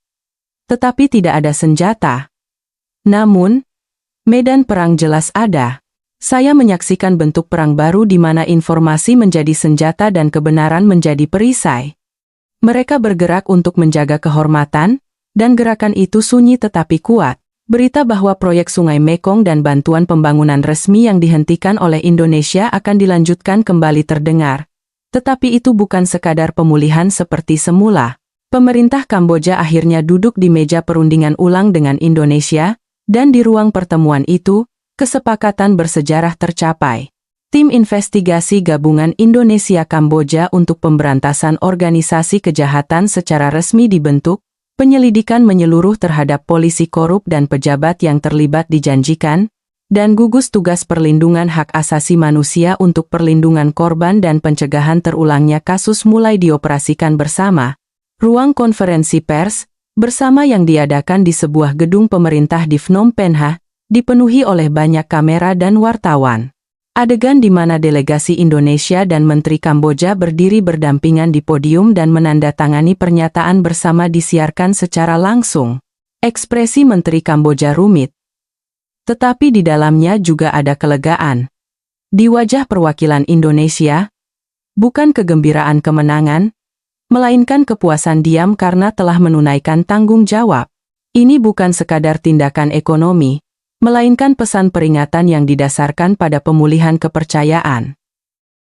Tetapi tidak ada senjata. Namun, medan perang jelas ada. Saya menyaksikan bentuk perang baru di mana informasi menjadi senjata dan kebenaran menjadi perisai. Mereka bergerak untuk menjaga kehormatan, dan gerakan itu sunyi tetapi kuat. Berita bahwa proyek Sungai Mekong dan bantuan pembangunan resmi yang dihentikan oleh Indonesia akan dilanjutkan kembali terdengar. Tetapi itu bukan sekadar pemulihan seperti semula. Pemerintah Kamboja akhirnya duduk di meja perundingan ulang dengan Indonesia, dan di ruang pertemuan itu, kesepakatan bersejarah tercapai. Tim investigasi gabungan Indonesia-Kamboja untuk pemberantasan organisasi kejahatan secara resmi dibentuk, penyelidikan menyeluruh terhadap polisi korup dan pejabat yang terlibat dijanjikan, dan gugus tugas perlindungan hak asasi manusia untuk perlindungan korban dan pencegahan terulangnya kasus mulai dioperasikan bersama. Ruang konferensi pers, bersama yang diadakan di sebuah gedung pemerintah di Phnom Penh, dipenuhi oleh banyak kamera dan wartawan. Adegan di mana delegasi Indonesia dan Menteri Kamboja berdiri berdampingan di podium dan menandatangani pernyataan bersama disiarkan secara langsung. Ekspresi Menteri Kamboja rumit. Tetapi di dalamnya juga ada kelegaan. Di wajah perwakilan Indonesia, bukan kegembiraan kemenangan, melainkan kepuasan diam karena telah menunaikan tanggung jawab. Ini bukan sekadar tindakan ekonomi, melainkan pesan peringatan yang didasarkan pada pemulihan kepercayaan.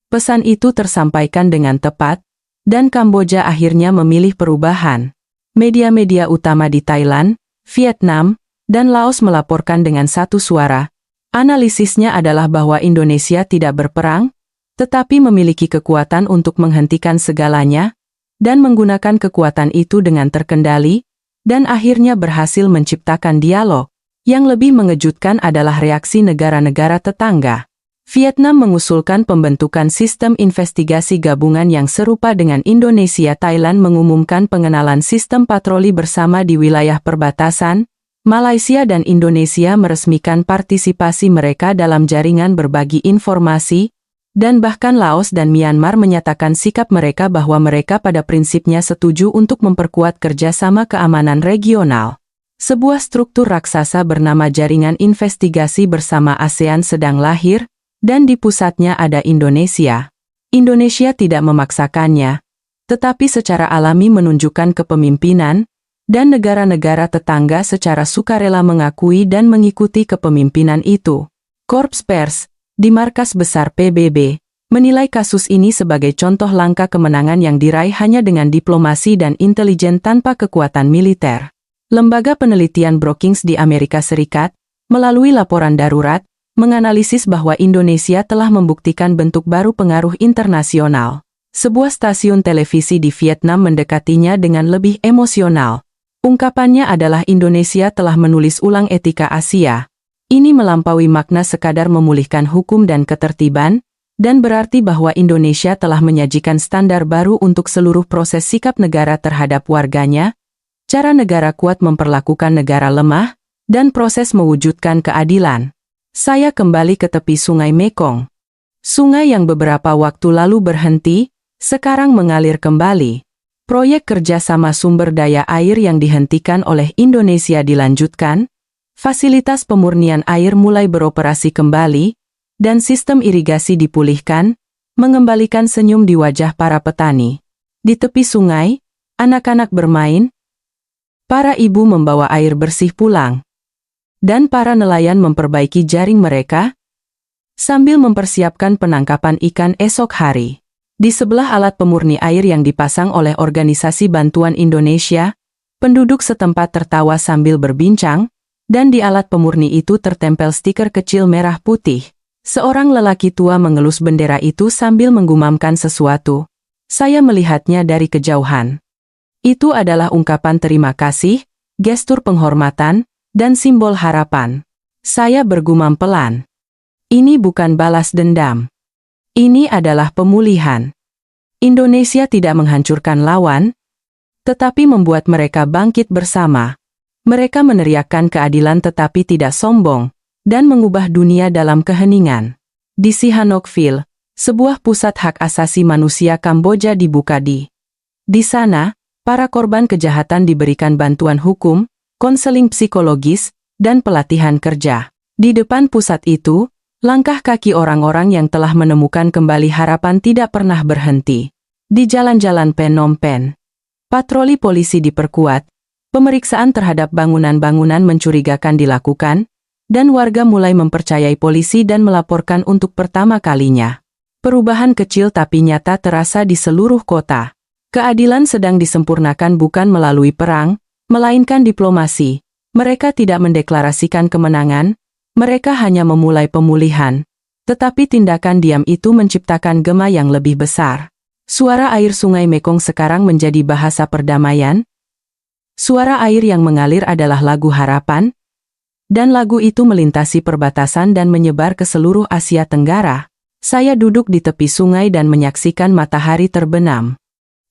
Pesan itu tersampaikan dengan tepat, dan Kamboja akhirnya memilih perubahan. Media-media utama di Thailand, Vietnam, dan Laos melaporkan dengan satu suara. Analisisnya adalah bahwa Indonesia tidak berperang, tetapi memiliki kekuatan untuk menghentikan segalanya, dan menggunakan kekuatan itu dengan terkendali, dan akhirnya berhasil menciptakan dialog. Yang lebih mengejutkan adalah reaksi negara-negara tetangga. Vietnam mengusulkan pembentukan sistem investigasi gabungan yang serupa dengan Indonesia. Thailand mengumumkan pengenalan sistem patroli bersama di wilayah perbatasan. Malaysia dan Indonesia meresmikan partisipasi mereka dalam jaringan berbagi informasi, dan bahkan Laos dan Myanmar menyatakan sikap mereka bahwa mereka pada prinsipnya setuju untuk memperkuat kerjasama keamanan regional. Sebuah struktur raksasa bernama Jaringan Investigasi Bersama ASEAN sedang lahir, dan di pusatnya ada Indonesia. Indonesia tidak memaksakannya, tetapi secara alami menunjukkan kepemimpinan, dan negara-negara tetangga secara sukarela mengakui dan mengikuti kepemimpinan itu. Korps Pers, di markas besar PBB, menilai kasus ini sebagai contoh langkah kemenangan yang diraih hanya dengan diplomasi dan intelijen tanpa kekuatan militer. Lembaga penelitian Brookings di Amerika Serikat, melalui laporan darurat, menganalisis bahwa Indonesia telah membuktikan bentuk baru pengaruh internasional. Sebuah stasiun televisi di Vietnam mendekatinya dengan lebih emosional. Ungkapannya adalah Indonesia telah menulis ulang etika Asia. Ini melampaui makna sekadar memulihkan hukum dan ketertiban, dan berarti bahwa Indonesia telah menyajikan standar baru untuk seluruh proses sikap negara terhadap warganya, cara negara kuat memperlakukan negara lemah, dan proses mewujudkan keadilan. Saya kembali ke tepi Sungai Mekong. Sungai yang beberapa waktu lalu berhenti, sekarang mengalir kembali. Proyek kerjasama sumber daya air yang dihentikan oleh Indonesia dilanjutkan, fasilitas pemurnian air mulai beroperasi kembali, dan sistem irigasi dipulihkan, mengembalikan senyum di wajah para petani. Di tepi sungai, anak-anak bermain, para ibu membawa air bersih pulang, dan para nelayan memperbaiki jaring mereka, sambil mempersiapkan penangkapan ikan esok hari. Di sebelah alat pemurni air yang dipasang oleh Organisasi Bantuan Indonesia, penduduk setempat tertawa sambil berbincang, dan di alat pemurni itu tertempel stiker kecil merah putih. Seorang lelaki tua mengelus bendera itu sambil menggumamkan sesuatu. Saya melihatnya dari kejauhan. Itu adalah ungkapan terima kasih, gestur penghormatan, dan simbol harapan. Saya bergumam pelan. Ini bukan balas dendam. Ini adalah pemulihan. Indonesia tidak menghancurkan lawan, tetapi membuat mereka bangkit bersama. Mereka meneriakkan keadilan tetapi tidak sombong, dan mengubah dunia dalam keheningan. Di Sihanoukville, sebuah pusat hak asasi manusia Kamboja dibuka di sana, para korban kejahatan diberikan bantuan hukum, konseling psikologis, dan pelatihan kerja. Di depan pusat itu, langkah kaki orang-orang yang telah menemukan kembali harapan tidak pernah berhenti. Di jalan-jalan Phnom Penh, patroli polisi diperkuat, pemeriksaan terhadap bangunan-bangunan mencurigakan dilakukan, dan warga mulai mempercayai polisi dan melaporkan untuk pertama kalinya. Perubahan kecil tapi nyata terasa di seluruh kota. Keadilan sedang disempurnakan bukan melalui perang, melainkan diplomasi. Mereka tidak mendeklarasikan kemenangan, mereka hanya memulai pemulihan, tetapi tindakan diam itu menciptakan gema yang lebih besar. Suara air Sungai Mekong sekarang menjadi bahasa perdamaian. Suara air yang mengalir adalah lagu harapan, dan lagu itu melintasi perbatasan dan menyebar ke seluruh Asia Tenggara. Saya duduk di tepi sungai dan menyaksikan matahari terbenam.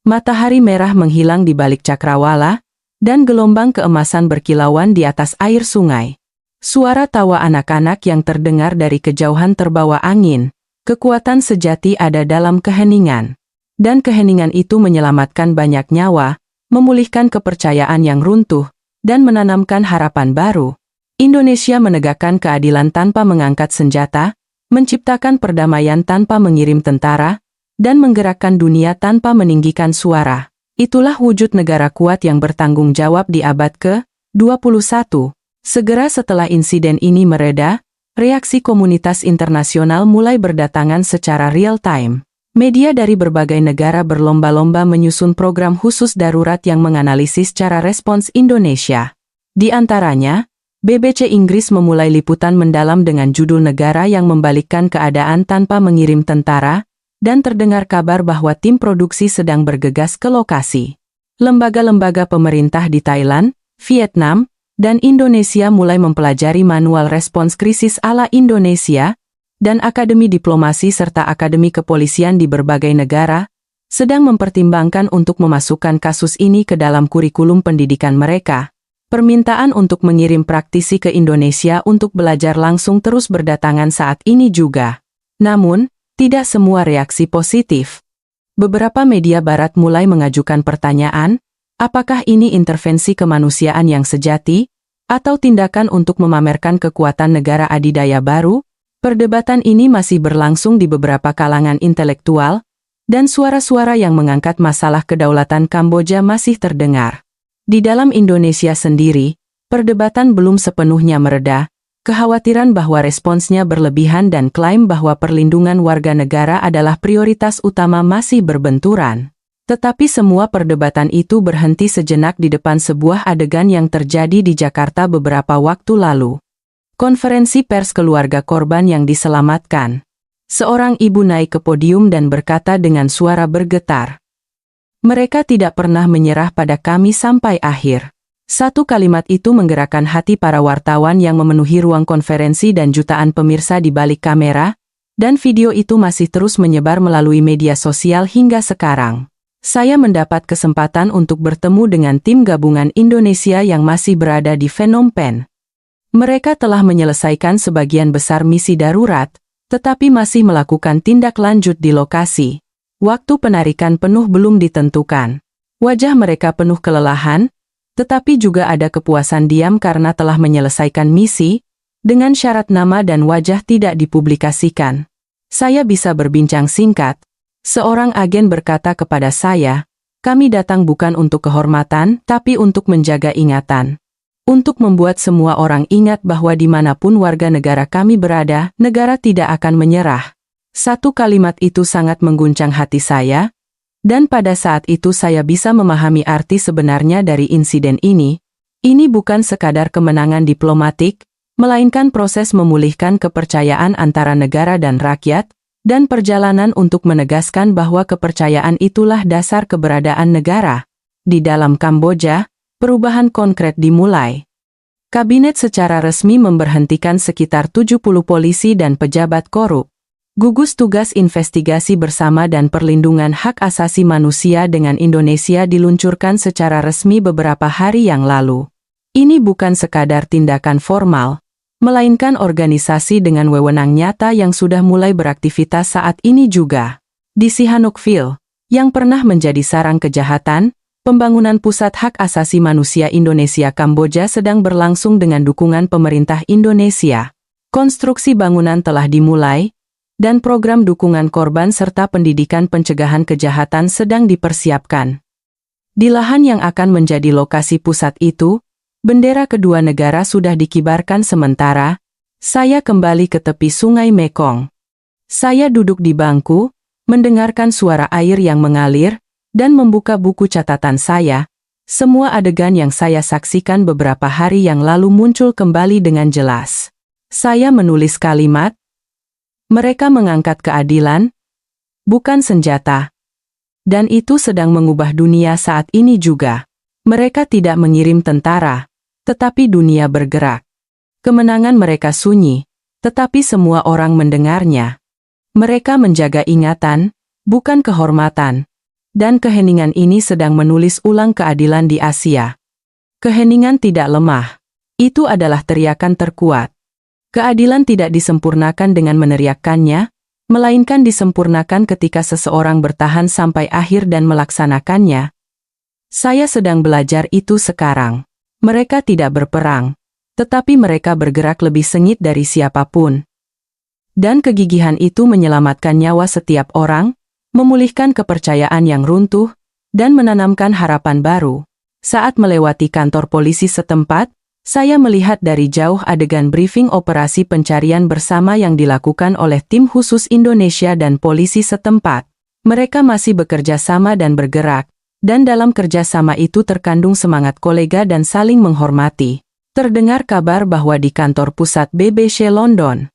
Matahari merah menghilang di balik cakrawala, dan gelombang keemasan berkilauan di atas air sungai. Suara tawa anak-anak yang terdengar dari kejauhan terbawa angin. Kekuatan sejati ada dalam keheningan. Dan keheningan itu menyelamatkan banyak nyawa, memulihkan kepercayaan yang runtuh, dan menanamkan harapan baru. Indonesia menegakkan keadilan tanpa mengangkat senjata, menciptakan perdamaian tanpa mengirim tentara, dan menggerakkan dunia tanpa meninggikan suara. Itulah wujud negara kuat yang bertanggung jawab di abad ke-21. Segera setelah insiden ini mereda, reaksi komunitas internasional mulai berdatangan secara real-time. Media dari berbagai negara berlomba-lomba menyusun program khusus darurat yang menganalisis cara respons Indonesia. Di antaranya, BBC Inggris memulai liputan mendalam dengan judul negara yang membalikkan keadaan tanpa mengirim tentara, dan terdengar kabar bahwa tim produksi sedang bergegas ke lokasi. Lembaga-lembaga pemerintah di Thailand, Vietnam, dan Indonesia mulai mempelajari manual respons krisis ala Indonesia, dan Akademi Diplomasi serta Akademi Kepolisian di berbagai negara sedang mempertimbangkan untuk memasukkan kasus ini ke dalam kurikulum pendidikan mereka. Permintaan untuk mengirim praktisi ke Indonesia untuk belajar langsung terus berdatangan saat ini juga. Namun, tidak semua reaksi positif. Beberapa media barat mulai mengajukan pertanyaan, apakah ini intervensi kemanusiaan yang sejati, atau tindakan untuk memamerkan kekuatan negara adidaya baru? Perdebatan ini masih berlangsung di beberapa kalangan intelektual, dan suara-suara yang mengangkat masalah kedaulatan Kamboja masih terdengar. Di dalam Indonesia sendiri, perdebatan belum sepenuhnya mereda. Kekhawatiran bahwa responsnya berlebihan dan klaim bahwa perlindungan warga negara adalah prioritas utama masih berbenturan. Tetapi semua perdebatan itu berhenti sejenak di depan sebuah adegan yang terjadi di Jakarta beberapa waktu lalu. Konferensi pers keluarga korban yang diselamatkan. Seorang ibu naik ke podium dan berkata dengan suara bergetar, "Mereka tidak pernah menyerah pada kami sampai akhir." Satu kalimat itu menggerakkan hati para wartawan yang memenuhi ruang konferensi dan jutaan pemirsa di balik kamera, dan video itu masih terus menyebar melalui media sosial hingga sekarang. Saya mendapat kesempatan untuk bertemu dengan tim gabungan Indonesia yang masih berada di Phnom Penh. Mereka telah menyelesaikan sebagian besar misi darurat, tetapi masih melakukan tindak lanjut di lokasi. Waktu penarikan penuh belum ditentukan. Wajah mereka penuh kelelahan, tetapi juga ada kepuasan diam karena telah menyelesaikan misi, dengan syarat nama dan wajah tidak dipublikasikan. Saya bisa berbincang singkat. Seorang agen berkata kepada saya, "Kami datang bukan untuk kehormatan, tapi untuk menjaga ingatan. Untuk membuat semua orang ingat bahwa dimanapun warga negara kami berada, negara tidak akan menyerah." Satu kalimat itu sangat mengguncang hati saya, dan pada saat itu saya bisa memahami arti sebenarnya dari insiden ini. Ini bukan sekadar kemenangan diplomatik, melainkan proses memulihkan kepercayaan antara negara dan rakyat, dan perjalanan untuk menegaskan bahwa kepercayaan itulah dasar keberadaan negara. Di dalam Kamboja, perubahan konkret dimulai. Kabinet secara resmi memberhentikan sekitar 70 polisi dan pejabat korup. Gugus Tugas Investigasi Bersama dan Perlindungan Hak Asasi Manusia dengan Indonesia diluncurkan secara resmi beberapa hari yang lalu. Ini bukan sekadar tindakan formal, melainkan organisasi dengan wewenang nyata yang sudah mulai beraktivitas saat ini juga. Di Sihanoukville, yang pernah menjadi sarang kejahatan, pembangunan Pusat Hak Asasi Manusia Indonesia Kamboja sedang berlangsung dengan dukungan pemerintah Indonesia. Konstruksi bangunan telah dimulai, dan program dukungan korban serta pendidikan pencegahan kejahatan sedang dipersiapkan. Di lahan yang akan menjadi lokasi pusat itu, bendera kedua negara sudah dikibarkan sementara. Saya kembali ke tepi Sungai Mekong. Saya duduk di bangku, mendengarkan suara air yang mengalir, dan membuka buku catatan saya. Semua adegan yang saya saksikan beberapa hari yang lalu muncul kembali dengan jelas. Saya menulis kalimat, "Mereka mengangkat keadilan, bukan senjata." Dan itu sedang mengubah dunia saat ini juga. Mereka tidak mengirim tentara, tetapi dunia bergerak. Kemenangan mereka sunyi, tetapi semua orang mendengarnya. Mereka menjaga ingatan, bukan kehormatan. Dan keheningan ini sedang menulis ulang keadilan di Asia. Keheningan tidak lemah. Itu adalah teriakan terkuat. Keadilan tidak disempurnakan dengan meneriakkannya, melainkan disempurnakan ketika seseorang bertahan sampai akhir dan melaksanakannya. Saya sedang belajar itu sekarang. Mereka tidak berperang, tetapi mereka bergerak lebih sengit dari siapapun. Dan kegigihan itu menyelamatkan nyawa setiap orang, memulihkan kepercayaan yang runtuh, dan menanamkan harapan baru. Saat melewati kantor polisi setempat, saya melihat dari jauh adegan briefing operasi pencarian bersama yang dilakukan oleh tim khusus Indonesia dan polisi setempat. Mereka masih bekerja sama dan bergerak, dan dalam kerjasama itu terkandung semangat kolega dan saling menghormati. Terdengar kabar bahwa di kantor pusat BBC London,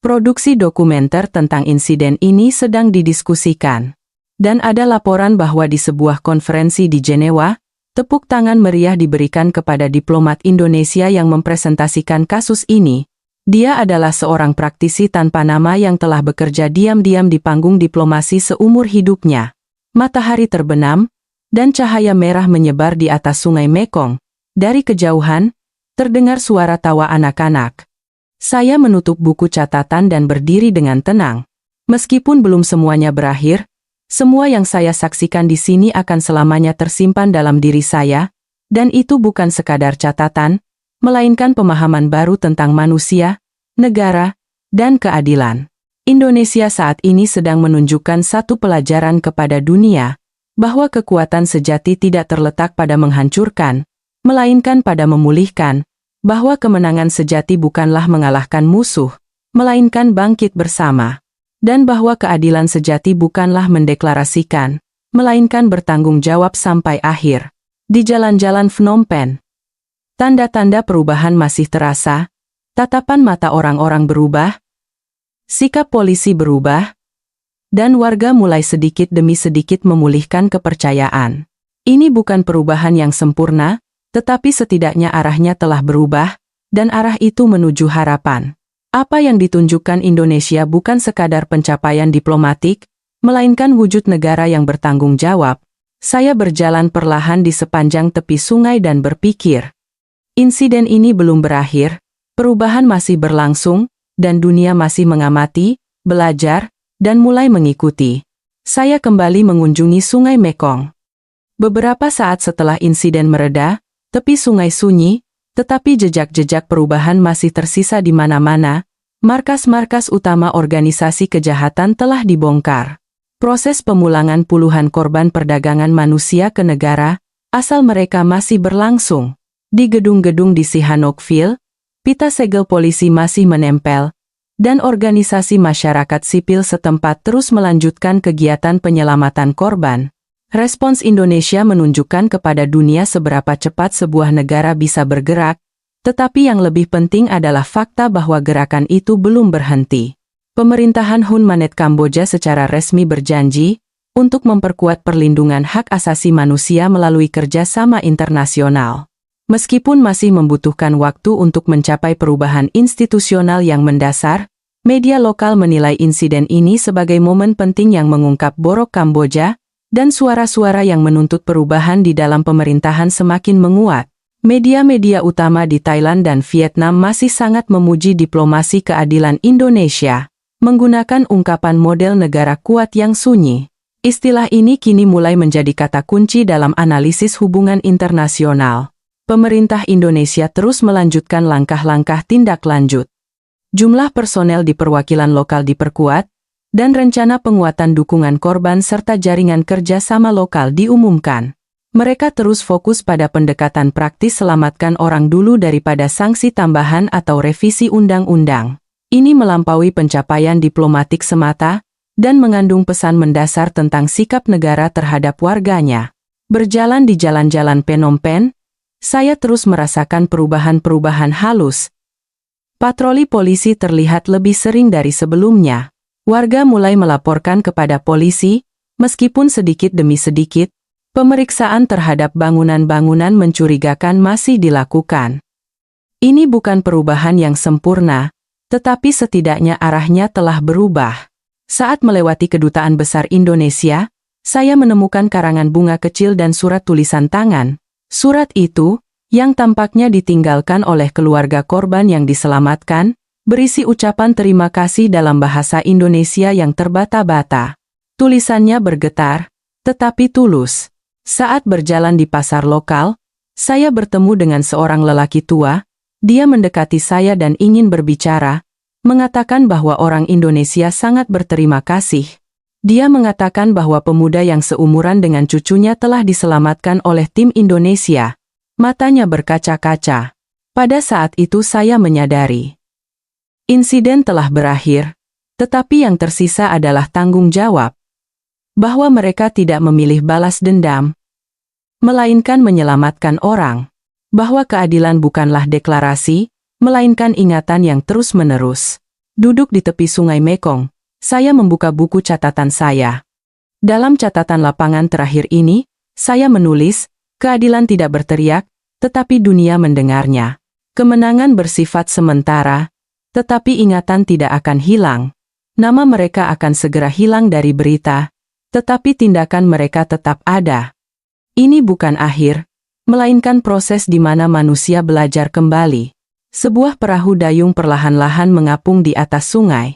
produksi dokumenter tentang insiden ini sedang didiskusikan. Dan ada laporan bahwa di sebuah konferensi di Jenewa, tepuk tangan meriah diberikan kepada diplomat Indonesia yang mempresentasikan kasus ini. Dia adalah seorang praktisi tanpa nama yang telah bekerja diam-diam di panggung diplomasi seumur hidupnya. Matahari terbenam, dan cahaya merah menyebar di atas sungai Mekong. Dari kejauhan, terdengar suara tawa anak-anak. Saya menutup buku catatan dan berdiri dengan tenang. Meskipun belum semuanya berakhir, semua yang saya saksikan di sini akan selamanya tersimpan dalam diri saya, dan itu bukan sekadar catatan, melainkan pemahaman baru tentang manusia, negara, dan keadilan. Indonesia saat ini sedang menunjukkan satu pelajaran kepada dunia, bahwa kekuatan sejati tidak terletak pada menghancurkan, melainkan pada memulihkan, bahwa kemenangan sejati bukanlah mengalahkan musuh, melainkan bangkit bersama. Dan bahwa keadilan sejati bukanlah mendeklarasikan, melainkan bertanggung jawab sampai akhir. Di jalan-jalan Phnom Penh, tanda-tanda perubahan masih terasa, tatapan mata orang-orang berubah, sikap polisi berubah, dan warga mulai sedikit demi sedikit memulihkan kepercayaan. Ini bukan perubahan yang sempurna, tetapi setidaknya arahnya telah berubah, dan arah itu menuju harapan. Apa yang ditunjukkan Indonesia bukan sekadar pencapaian diplomatik, melainkan wujud negara yang bertanggung jawab. Saya berjalan perlahan di sepanjang tepi sungai dan berpikir, insiden ini belum berakhir, perubahan masih berlangsung, dan dunia masih mengamati, belajar, dan mulai mengikuti. Saya kembali mengunjungi sungai Mekong. Beberapa saat setelah insiden mereda, tepi sungai sunyi, tetapi jejak-jejak perubahan masih tersisa di mana-mana. Markas-markas utama organisasi kejahatan telah dibongkar. Proses pemulangan puluhan korban perdagangan manusia ke negara asal mereka masih berlangsung. Di gedung-gedung di Sihanoukville, pita segel polisi masih menempel, dan organisasi masyarakat sipil setempat terus melanjutkan kegiatan penyelamatan korban. Respons Indonesia menunjukkan kepada dunia seberapa cepat sebuah negara bisa bergerak, tetapi yang lebih penting adalah fakta bahwa gerakan itu belum berhenti. Pemerintahan Hun Manet Kamboja secara resmi berjanji untuk memperkuat perlindungan hak asasi manusia melalui kerjasama internasional. Meskipun masih membutuhkan waktu untuk mencapai perubahan institusional yang mendasar, media lokal menilai insiden ini sebagai momen penting yang mengungkap borok Kamboja, dan suara-suara yang menuntut perubahan di dalam pemerintahan semakin menguat. Media-media utama di Thailand dan Vietnam masih sangat memuji diplomasi keadilan Indonesia, menggunakan ungkapan model negara kuat yang sunyi. Istilah ini kini mulai menjadi kata kunci dalam analisis hubungan internasional. Pemerintah Indonesia terus melanjutkan langkah-langkah tindak lanjut. Jumlah personel di perwakilan lokal diperkuat, dan rencana penguatan dukungan korban serta jaringan kerja sama lokal diumumkan. Mereka terus fokus pada pendekatan praktis selamatkan orang dulu daripada sanksi tambahan atau revisi undang-undang. Ini melampaui pencapaian diplomatik semata, dan mengandung pesan mendasar tentang sikap negara terhadap warganya. Berjalan di jalan-jalan Phnom Penh, saya terus merasakan perubahan-perubahan halus. Patroli polisi terlihat lebih sering dari sebelumnya. Warga mulai melaporkan kepada polisi, meskipun sedikit demi sedikit, pemeriksaan terhadap bangunan-bangunan mencurigakan masih dilakukan. Ini bukan perubahan yang sempurna, tetapi setidaknya arahnya telah berubah. Saat melewati Kedutaan Besar Indonesia, saya menemukan karangan bunga kecil dan surat tulisan tangan. Surat itu, yang tampaknya ditinggalkan oleh keluarga korban yang diselamatkan, berisi ucapan terima kasih dalam bahasa Indonesia yang terbata-bata. Tulisannya bergetar, tetapi tulus. Saat berjalan di pasar lokal, saya bertemu dengan seorang lelaki tua. Dia mendekati saya dan ingin berbicara, mengatakan bahwa orang Indonesia sangat berterima kasih. Dia mengatakan bahwa pemuda yang seumuran dengan cucunya telah diselamatkan oleh tim Indonesia. Matanya berkaca-kaca. Pada saat itu saya menyadari. Insiden telah berakhir, tetapi yang tersisa adalah tanggung jawab. Bahwa mereka tidak memilih balas dendam, melainkan menyelamatkan orang. Bahwa keadilan bukanlah deklarasi, melainkan ingatan yang terus-menerus. Duduk di tepi sungai Mekong, saya membuka buku catatan saya. Dalam catatan lapangan terakhir ini, saya menulis, keadilan tidak berteriak, tetapi dunia mendengarnya. Kemenangan bersifat sementara, tetapi ingatan tidak akan hilang. Nama mereka akan segera hilang dari berita, tetapi tindakan mereka tetap ada. Ini bukan akhir, melainkan proses di mana manusia belajar kembali. Sebuah perahu dayung perlahan-lahan mengapung di atas sungai.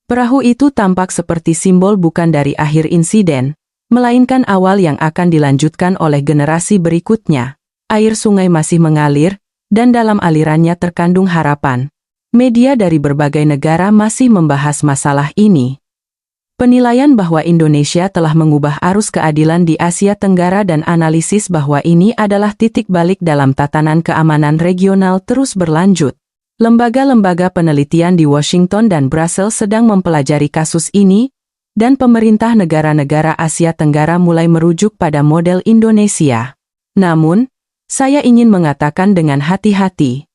Perahu itu tampak seperti simbol bukan dari akhir insiden, melainkan awal yang akan dilanjutkan oleh generasi berikutnya. Air sungai masih mengalir, dan dalam alirannya terkandung harapan. Media dari berbagai negara masih membahas masalah ini. Penilaian bahwa Indonesia telah mengubah arus keadilan di Asia Tenggara dan analisis bahwa ini adalah titik balik dalam tatanan keamanan regional terus berlanjut. Lembaga-lembaga penelitian di Washington dan Brussels sedang mempelajari kasus ini, dan pemerintah negara-negara Asia Tenggara mulai merujuk pada model Indonesia. Namun, saya ingin mengatakan dengan hati-hati.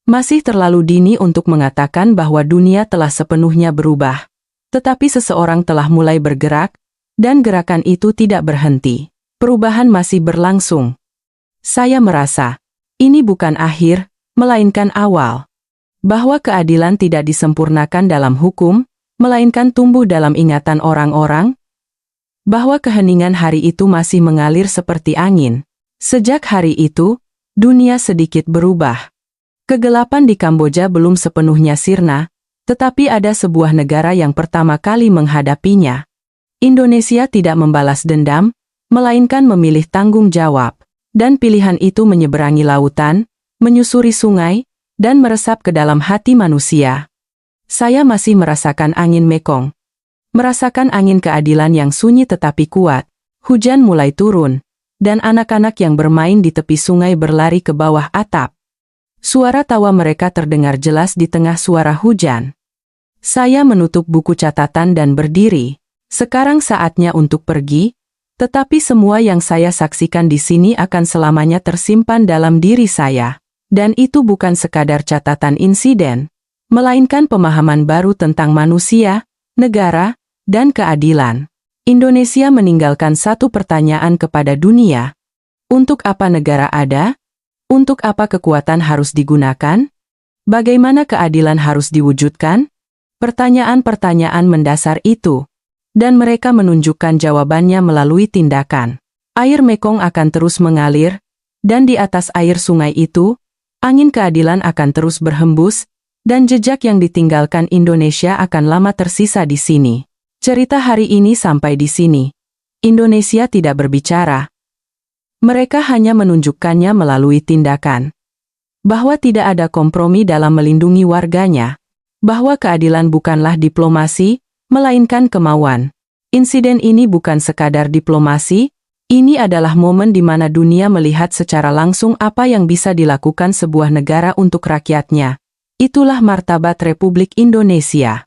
Masih terlalu dini untuk mengatakan bahwa dunia telah sepenuhnya berubah. Tetapi seseorang telah mulai bergerak, dan gerakan itu tidak berhenti. Perubahan masih berlangsung. Saya merasa, ini bukan akhir, melainkan awal. Bahwa keadilan tidak disempurnakan dalam hukum, melainkan tumbuh dalam ingatan orang-orang. Bahwa keheningan hari itu masih mengalir seperti angin. Sejak hari itu, dunia sedikit berubah. Kegelapan di Kamboja belum sepenuhnya sirna, tetapi ada sebuah negara yang pertama kali menghadapinya. Indonesia tidak membalas dendam, melainkan memilih tanggung jawab. Dan pilihan itu menyeberangi lautan, menyusuri sungai, dan meresap ke dalam hati manusia. Saya masih merasakan angin Mekong. Merasakan angin keadilan yang sunyi tetapi kuat. Hujan mulai turun, dan anak-anak yang bermain di tepi sungai berlari ke bawah atap. Suara tawa mereka terdengar jelas di tengah suara hujan. Saya menutup buku catatan dan berdiri. Sekarang saatnya untuk pergi, tetapi semua yang saya saksikan di sini akan selamanya tersimpan dalam diri saya. Dan itu bukan sekadar catatan insiden, melainkan pemahaman baru tentang manusia, negara, dan keadilan. Indonesia meninggalkan satu pertanyaan kepada dunia. Untuk apa negara ada? Untuk apa kekuatan harus digunakan? Bagaimana keadilan harus diwujudkan? Pertanyaan-pertanyaan mendasar itu. Dan mereka menunjukkan jawabannya melalui tindakan. Air Mekong akan terus mengalir, dan di atas air sungai itu, angin keadilan akan terus berhembus, dan jejak yang ditinggalkan Indonesia akan lama tersisa di sini. Cerita hari ini sampai di sini. Indonesia tidak berbicara. Mereka hanya menunjukkannya melalui tindakan. Bahwa tidak ada kompromi dalam melindungi warganya. Bahwa keadilan bukanlah diplomasi, melainkan kemauan. Insiden ini bukan sekadar diplomasi, ini adalah momen di mana dunia melihat secara langsung apa yang bisa dilakukan sebuah negara untuk rakyatnya. Itulah martabat Republik Indonesia.